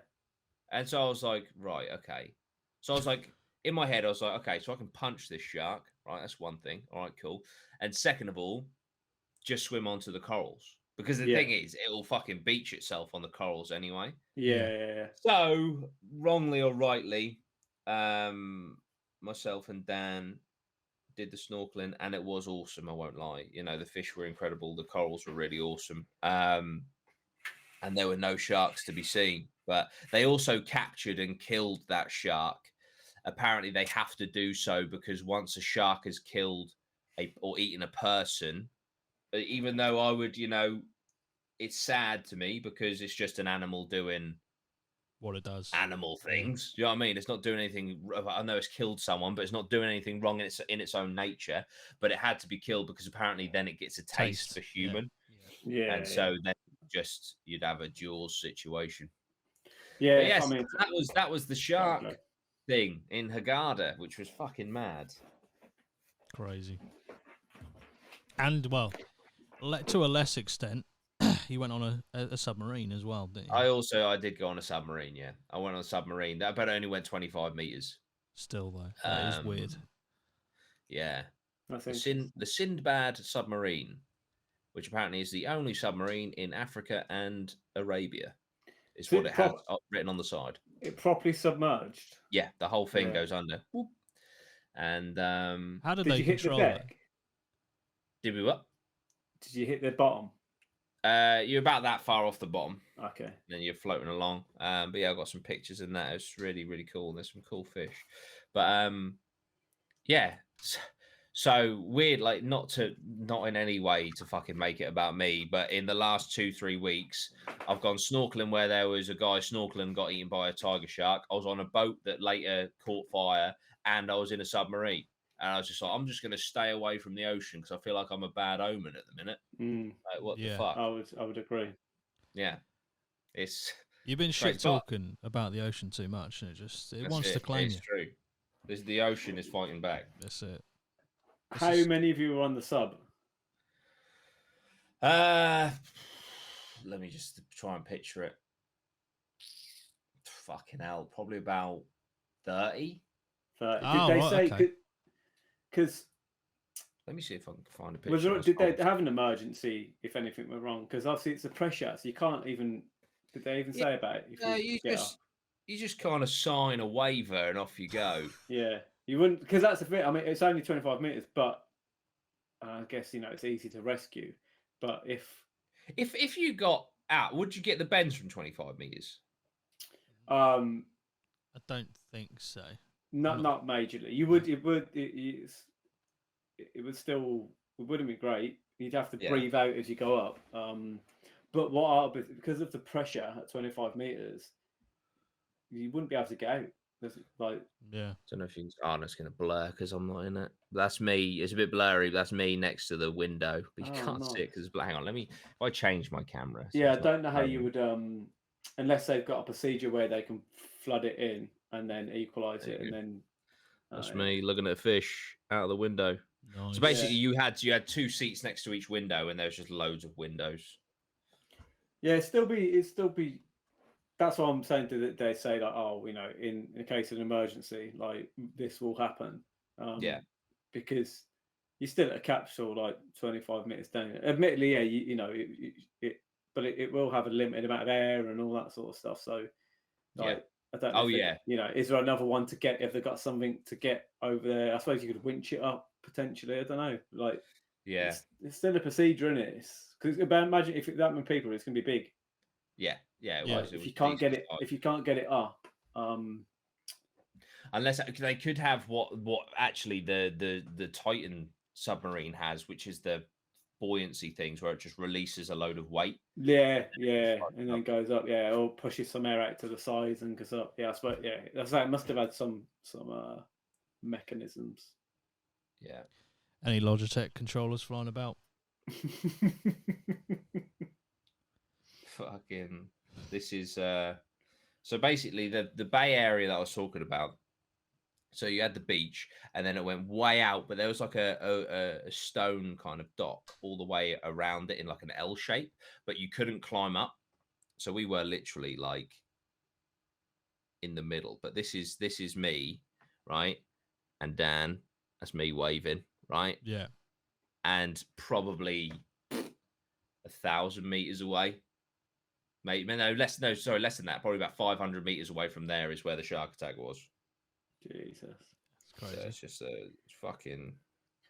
And so I was like, right, okay. So I was like, in my head, I was like, okay, so I can punch this shark. Right, that's one thing. All right, cool. And second of all, just swim onto the corals. Because the thing is, it'll fucking beach itself on the corals anyway. Yeah. So, wrongly or rightly, myself and Dan did the snorkeling, and it was awesome, I won't lie. You know, the fish were incredible. The corals were really awesome. And there were no sharks to be seen. But they also captured and killed that shark. Apparently, they have to do so because once a shark has killed or eaten a person, even though I would, you know, it's sad to me because it's just an animal doing what it does, animal things. You know what I mean? It's not doing anything. I know it's killed someone, but it's not doing anything wrong in its own nature. But it had to be killed because apparently then it gets a taste for human. Yeah. And so then just you'd have a Jaws situation. Yeah. But yes, I mean, that was the shark thing in Hurghada, which was fucking mad. Crazy. And well, to a less extent, you went on a submarine as well, didn't you? I did go on a submarine. Yeah, I went on a submarine. That but only went 25 meters. Still though, that is weird. Yeah, the Sindbad submarine, which apparently is the only submarine in Africa and Arabia, is what it has written on the side. It properly submerged. Yeah, the whole thing goes under. Whoop. And how did they control it? Did we what? Did you hit the bottom? You're about that far off the bottom. Okay. Then you're floating along. But yeah, I've got some pictures in that. It's really, really cool. There's some cool fish. But yeah. So weird, like not in any way to fucking make it about me, but in the last 2-3 weeks, I've gone snorkeling where there was a guy snorkeling got eaten by a tiger shark. I was on a boat that later caught fire, and I was in a submarine. And I was just like, I'm just going to stay away from the ocean because I feel like I'm a bad omen at the minute. Like, what the fuck? I would agree. Yeah. You've been shit talking about the ocean too much, and it wants to claim you. It's true. The ocean is fighting back. That's it. How many of you were on the sub? Let me just try and picture it. Fucking hell, probably about 30. Did they say? Because let me see if I can find a picture. Did they have an emergency if anything went wrong? Because obviously it's a pressure, so you can't even. Did they even say about it? You just kind of sign a waiver and off you go. Yeah, you wouldn't, because that's the thing. I mean, it's only 25 meters, but I guess it's easy to rescue. But if you got out. Would you get the bends from 25 meters? Um, I don't think so. not majorly. You would. It would. It would still. It wouldn't be great. You'd have to breathe out as you go up. But because of the pressure at 25 meters, you wouldn't be able to get out. There's like, yeah. I don't know if you. Oh, it's going to blur because I'm not in it. That's me. It's a bit blurry. But that's me next to the window, but you can't see it because it's black. Hang on, let me. If I change my camera. So yeah, I don't know how you would. Unless they've got a procedure where they can flood it in and then equalize it, and then. That's me looking at a fish out of the window. Nice. So basically, you had 2 seats next to each window, and there was just loads of windows. Yeah, it'd still be. That's what I'm saying. They say like, oh, in case of an emergency, like this will happen. Because you're still at a capsule like 25 meters down. Admittedly, yeah, it will have a limited amount of air and all that sort of stuff. So, like, I don't know. Is there another one to get if they've got something to get over there? I suppose you could winch it up potentially. I don't know. Like, it's still a procedure, isn't it? Because imagine if that many people, it's going to be big. Yeah. If you can't get it up, unless they could have what actually the Titan submarine has, which is the buoyancy things where it just releases a load of weight. Yeah, and then goes up. Yeah, or pushes some air out to the sides and goes up. Yeah, I suppose. Yeah, that's that. It must have had some mechanisms. Yeah. Any Logitech controllers flying about? Fucking. This is so basically the Bay Area that I was talking about. So you had the beach, and then it went way out, but there was like a stone kind of dock all the way around it in like an L shape, but you couldn't climb up. So we were literally like in the middle. But this is me, right? And Dan, that's me waving, right? Yeah. And probably 1,000 meters away. Less than that. Probably about 500 meters away from there is where the shark attack was. Jesus, so it's just fucking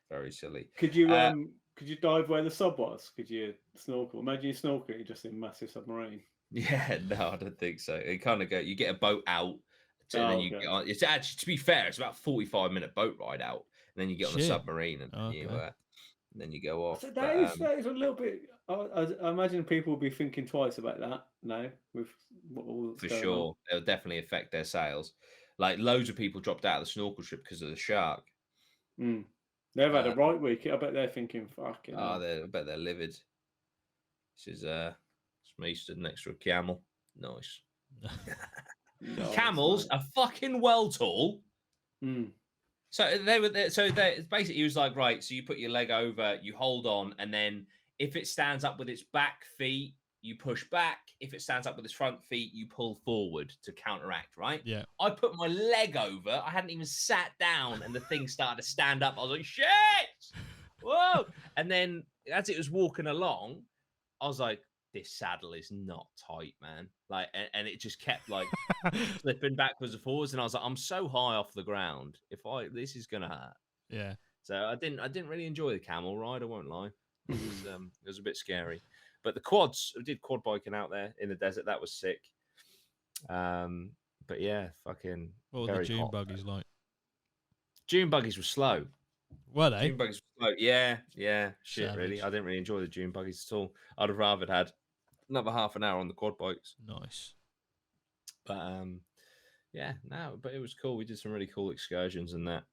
very silly. Could you dive where the sub was? Could you snorkel? Imagine you snorkeling just in a massive submarine. Yeah, no, I don't think so. It kind of you get a boat out, and then you get on. It's actually, to be fair, it's about 45-minute boat ride out, and then you get on the submarine, and then you go off. So that is a little bit. I imagine people will be thinking twice about that now. With all for sure, it'll definitely affect their sales. Like loads of people dropped out of the snorkel strip because of the shark. They've had a right week. I bet they're thinking, "Fucking." I bet they're livid. This is it's me stood next to a camel. Nice. Camels are fucking well tall. So they were. So basically, he was like, right. So you put your leg over, you hold on, and then if it stands up with its back feet, you push back. If it stands up with its front feet, you pull forward to counteract, right? Yeah. I put my leg over. I hadn't even sat down, and the thing started to stand up. I was like, shit! Whoa! And then as it was walking along, I was like, this saddle is not tight, man. Like, and it just kept like slipping backwards and forwards. And I was like, I'm so high off the ground. This is gonna hurt. Yeah. So I didn't really enjoy the camel ride. I won't lie. It was a bit scary. But the quads, I did quad biking out there in the desert. That was sick. But yeah, fucking. What were the dune buggies like? Dune buggies were slow. Were they? Dune buggies were slow. Yeah. Shit, Savage. really. I didn't really enjoy the dune buggies at all. I'd have rather had another half an hour on the quad bikes. Nice. But but it was cool. We did some really cool excursions and that,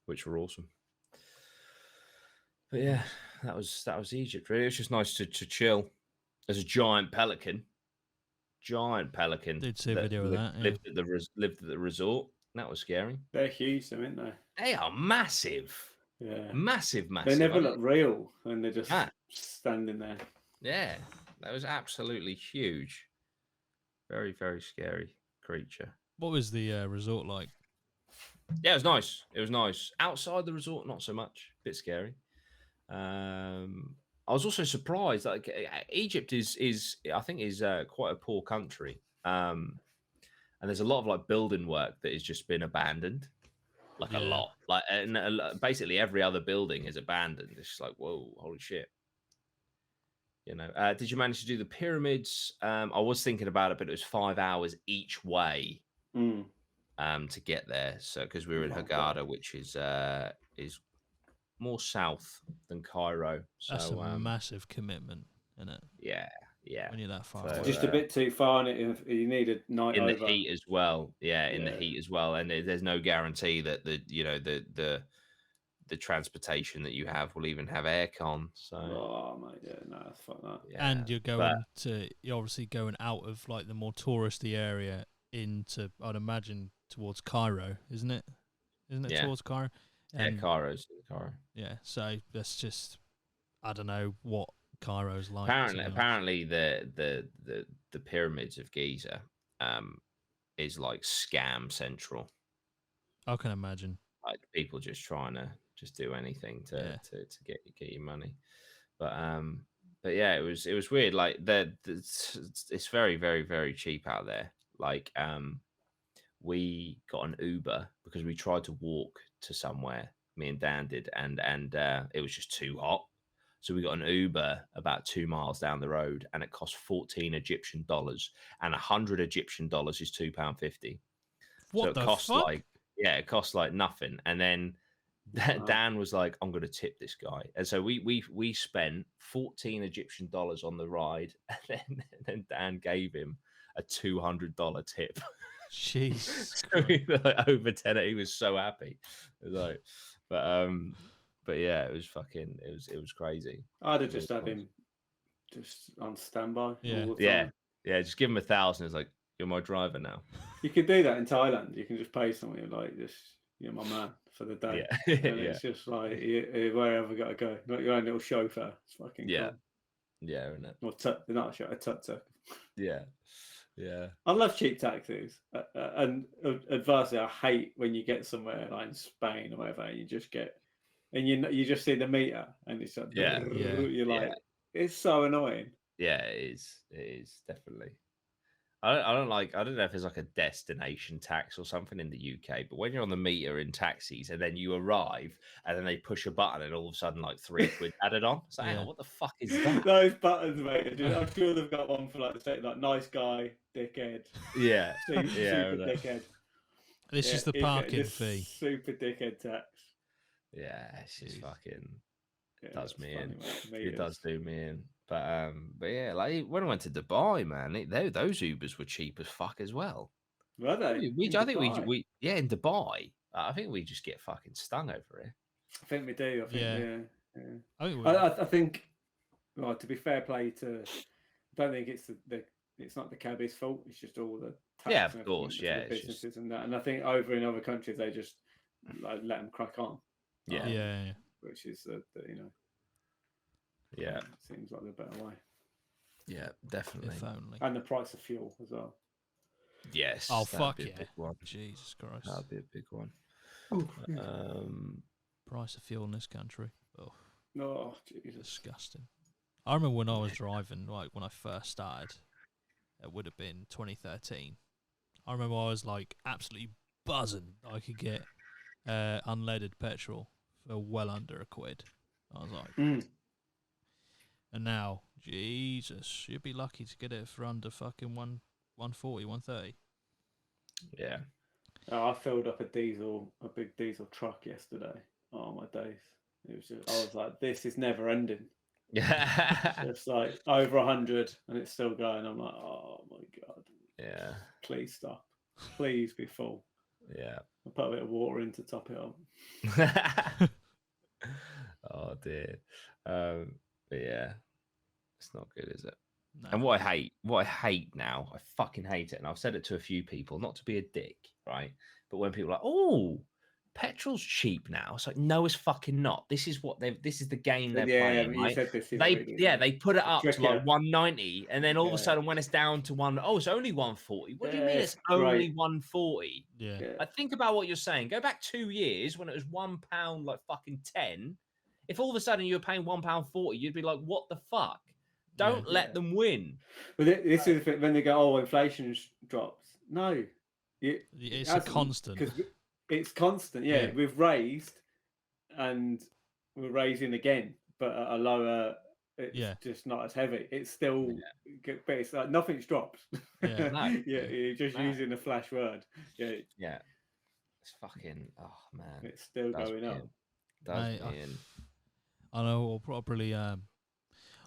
which were awesome. But yeah, that was Egypt. Really, it was just nice to chill. There's a giant pelican. Did see a video of that. Lived at the resort. That was scary. They're huge, though, aren't they? They are massive. Yeah, massive. They never look real when they're just standing there. Yeah, that was absolutely huge. Very, very scary creature. What was the resort like? Yeah, it was nice. Outside the resort, not so much. A bit scary. I was also surprised. Like Egypt is I think quite a poor country. And there's a lot of like building work that has just been abandoned. Like a lot. Like and basically every other building is abandoned. It's just like, whoa, holy shit. you know. Did you manage to do the pyramids? I was thinking about it, but it was 5 hours each way to get there. So because we were in Hurghada, which is more south than Cairo. So That's a massive commitment, isn't it? yeah. When you're that far So, away. Just a bit too far, and you need a night in over. the heat as well. Yeah, in the heat as well, and there's no guarantee that the transportation that you have will even have aircon. So Oh mate, yeah, no, fuck that. yeah, And you're obviously going out of like the more touristy area into, I'd imagine, towards Cairo, isn't it? Isn't it towards Cairo? Yeah, Cairo's Cairo. Yeah, so that's just, I don't know what Cairo's like. Apparently the pyramids of Giza is like scam central. I can imagine. Like people just trying to just do anything to get your money. But yeah, it was weird. Like it's very, very, very cheap out there. Like we got an Uber because we tried to walk to somewhere. Me and Dan did, and it was just too hot. So we got an Uber about 2 miles down the road, and it cost 14 Egyptian dollars, and 100 Egyptian dollars is £2.50. What so the fuck? It costs like nothing. And then Dan was like, "I'm going to tip this guy," and so we spent 14 Egyptian dollars on the ride, and then Dan gave him a $200 tip. Jeez. So like, over 10, he was so happy. It was like, but yeah, it was fucking, it was crazy. I'd have just had him just on standby. Yeah. All the time. Yeah. Just give him 1,000. It's like, you're my driver now. You could do that in Thailand. You can just pay someone like just, you're my man for the day. Yeah. And it's just like wherever I gotta go, not your own little chauffeur. It's fucking yeah, cool. Yeah, isn't it? Or not a chauffeur, a tuk-tuk. Yeah. I love cheap taxis, and adversely, I hate when you get somewhere like in Spain or whatever, and you just get, and you just see the meter, and it's like, you're like, it's so annoying. Yeah, it is definitely. I don't know if there's like a destination tax or something in the UK, but when you're on the meter in taxis and then you arrive and then they push a button and all of a sudden like £3 added on. So hang on, what the fuck is that? Those buttons, mate. I'm sure they've got one for like nice guy, dickhead. Yeah. Super dickhead. This is the parking fee. Super dickhead tax. Yeah, it's just fucking does me in. Mate. It does do me in. But yeah, like when I went to Dubai, man, those Ubers were cheap as fuck as well. Were they? I think we in Dubai. I think we just get fucking stung over here. I think we do. I think I think. Well, to be fair play to, I don't think it's it's not the cabbie's fault. It's just all the tax of course, the businesses and that. And I think over in other countries they just like let them crack on. Yeah. Which is Yeah, seems like the better way. Yeah, definitely. If only. And the price of fuel as well. Yes. Oh fuck yeah! Big one. Jesus Christ. That'd be a big one. Price of fuel in this country. Oh, Jesus. Disgusting. I remember when I was driving, like when I first started, it would have been 2013. I remember I was like absolutely buzzing. I could get unleaded petrol for well under £1. I was like, and now, Jesus, you'd be lucky to get it for under fucking 140, 130. Yeah. I filled up a big diesel truck yesterday. Oh my days! It was just, I was like, this is never ending. Yeah. It's like over 100 and it's still going. I'm like, oh my God. Yeah. Please stop. Please be full. Yeah. I'll put a bit of water in to top it up. Oh dear. But yeah, it's not good, is it? No. And what I hate now, I fucking hate it. And I've said it to a few people, not to be a dick, right? But when people are like, oh, petrol's cheap now. It's like, no, it's fucking not. This is the game they're playing. You right? said this they put it up to like 190, and then all of a Yeah. sudden when it's down to it's only 140. What do you mean it's great. only 140? Yeah. I think about what you're saying. Go back 2 years when it was £1 like fucking 10. If all of a sudden you were paying £1.40, you'd be like, what the fuck? Don't let them win. But this is the thing, when they go, oh, inflation drops. No. It's a constant. Because it's constant. Yeah, we've raised and we're raising again, but at a lower It's just not as heavy. It's still, but it's like nothing's dropped. Yeah. No. You're just using a flash word. Yeah. Yeah. It's fucking, oh man. It's still going up. Does me in. I know we'll probably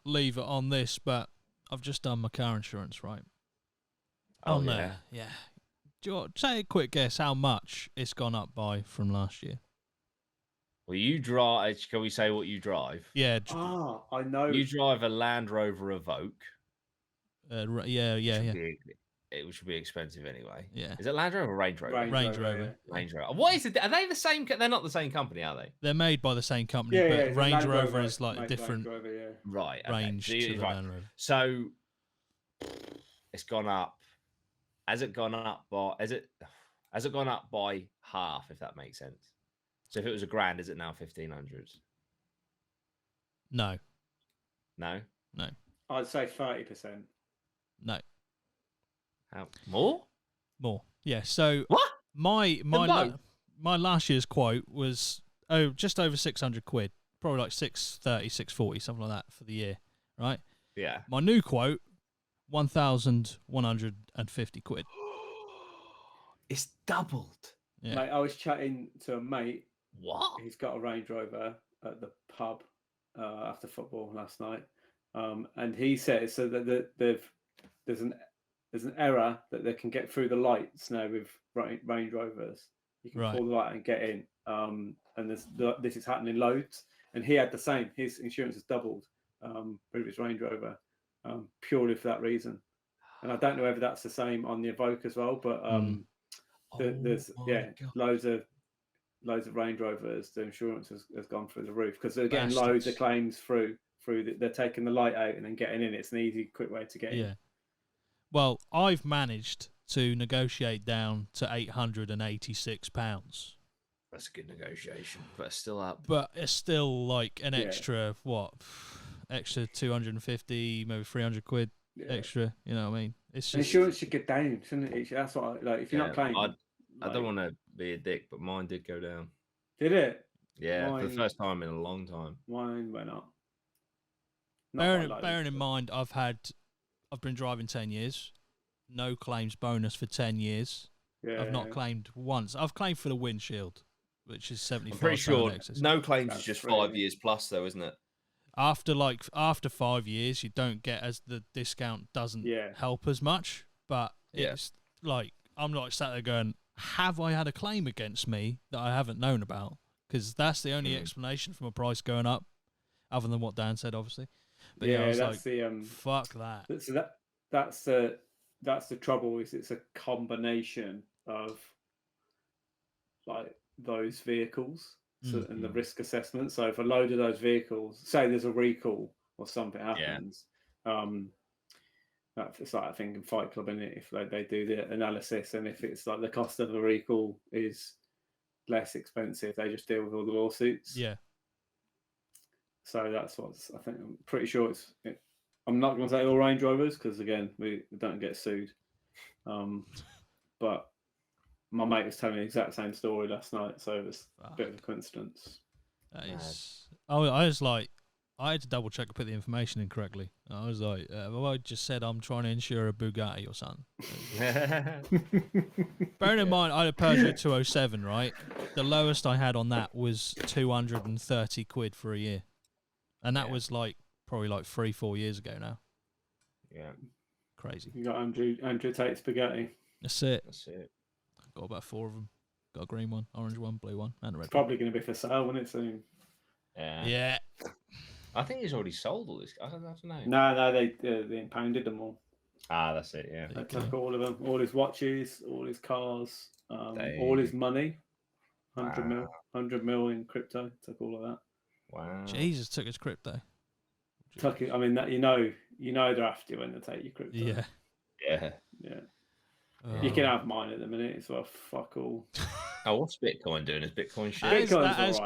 leave it on this, but I've just done my car insurance, right? Oh, no. Yeah. Do you want to take a quick guess how much it's gone up by from last year? Well, you drive. Can we say what you drive? Yeah. I know. You drive a Land Rover Evoque. Yeah. It should be expensive anyway. Yeah. Is it Land Rover or Range Rover? Range Rover. Range Rover. What is it? Are they the same? They're not the same company, are they? They're made by the same company, but Range Rover is like a different right range to the Land Rover. So it's gone up. Has it gone up by? Has it gone up by half? If that makes sense. So if it was $1,000, is it now 1,500? No. No. I'd say 30%. No. How more? More. Yeah. So what? My last year's quote was just over 600 quid, probably like 630, 640, something like that for the year, right? Yeah. My new quote, 1,150 quid. It's doubled. Yeah. Mate, I was chatting to a mate. What? He's got a Range Rover at the pub after football last night, and he said so that there's an error that they can get through the lights now with Range Rovers. You can pull the light and get in, and this is happening loads. And he had the same. His insurance has doubled with his Range Rover, purely for that reason. And I don't know whether that's the same on the Evoque as well, but there's loads of Range Rovers. The insurance has gone through the roof because they're getting loads of claims through. They're taking the light out and then getting in. It's an easy, quick way to get in. Well, I've managed to negotiate down to £886. That's a good negotiation, but it's still up. But it's still like an extra extra 250, maybe 300 quid extra. You know what I mean? It's just insurance should get down, shouldn't it? That's what if you're not claiming. I don't want to be a dick, but mine did go down. Did it? Yeah, for the first time in a long time. Mine went up. Bearing in mind, I've been driving 10 years, no claims bonus for 10 years. Yeah, I've not claimed once. I've claimed for the windshield, which is 75. I'm pretty sure no claims is just 5 years plus, though, isn't it? After 5 years, you don't get as the discount doesn't help as much. But it's like I'm like sat there going, have I had a claim against me that I haven't known about? Because that's the only explanation for my price going up, other than what Dan said, obviously. But I was that's like, fuck that. So that's the trouble. Is it's a combination of like those vehicles and the risk assessment. So if a load of those vehicles, say there's a recall or something happens, it's like I think in Fight Club, isn't it? If they do the analysis and if it's like the cost of the recall is less expensive, they just deal with all the lawsuits. Yeah. So that's what's, I think, I'm pretty sure I'm not going to say all Range Rovers because, again, we don't get sued. But my mate was telling me the exact same story last night, so it was a bit of a coincidence. I was like, I had to double check I put the information in correctly. I was like, well, I just said I'm trying to insure a Bugatti or something. Bearing in mind, I had a Peugeot 207, right? The lowest I had on that was 230 quid for a year. And that was probably 3-4 years ago now. Yeah. Crazy. You got Andrew Tate's Bugatti. That's it. I've got about 4 of them. Got a green one, orange one, blue one, and a red one. It's probably going to be for sale when it's soon. Yeah. I think he's already sold all this. I don't know. No, they impounded them all. Ah, that's it, yeah. They took all of them, all his watches, all his cars, all his money. 100 mil in crypto, took all of that. Wow. Jesus, took his crypto. Took it. I mean, that you know they're after you when they take your crypto. Yeah. You can have mine at the minute. It's fuck all. Oh, what's Bitcoin doing? Is Bitcoin shit? That has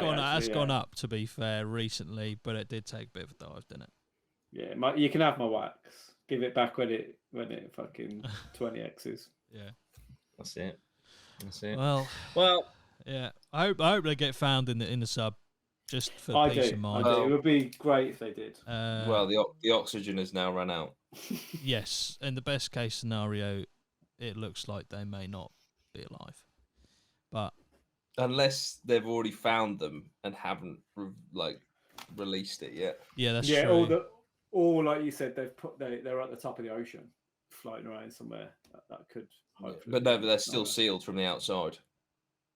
gone up, to be fair, recently, but it did take a bit of a dive, didn't it? Yeah, you can have my wax. Give it back when it fucking 20x's. Yeah, that's it. Well, Well, yeah. I hope they get found in the sub. just for I peace do. of mind. It would be great if they did. Well, the oxygen has now run out. Yes, in the best case scenario, it looks like they may not be alive, but unless they've already found them and haven't released it yet. Yeah, that's true. Or like you said, they're at the top of the ocean, floating around somewhere. That could hopefully. But no, but they're still sealed from the outside.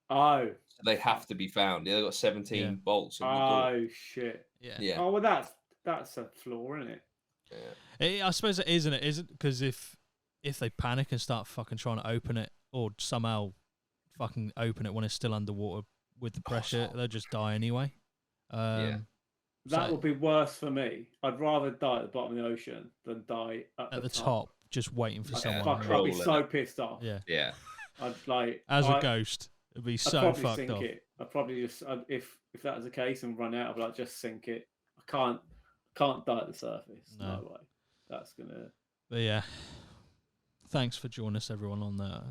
Oh, so they have to be found. Yeah, they've got 17 bolts in the door. Oh shit! Yeah. Oh well, that's a flaw, isn't it? Yeah. I suppose it is, isn't it? Isn't because if they panic and start fucking trying to open it, or somehow fucking open it when it's still underwater with the pressure, they'll just die anyway. That would be worse for me. I'd rather die at the bottom of the ocean than die at the top, just waiting for someone. Fuck, I'd be so pissed off. Yeah. I'd like as a ghost. It'd be so fucked off. I'd probably just if that was the case and run out, I'd like just sink it. I can't die at the surface. No way. That's gonna. But yeah. Thanks for joining us, everyone, on that.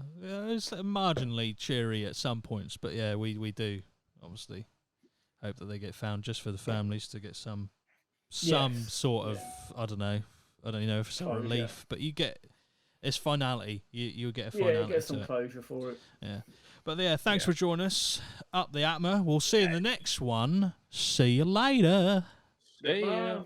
It's marginally cheery at some points, but yeah, we do obviously hope that they get found, just for the families to get some sort of I don't know if it's a relief, but you get it's finality. You get a finality. Yeah, you get some closure for it. Yeah, but yeah, thanks for joining us up the APMA. We'll see you in the next one. See you later. See ya.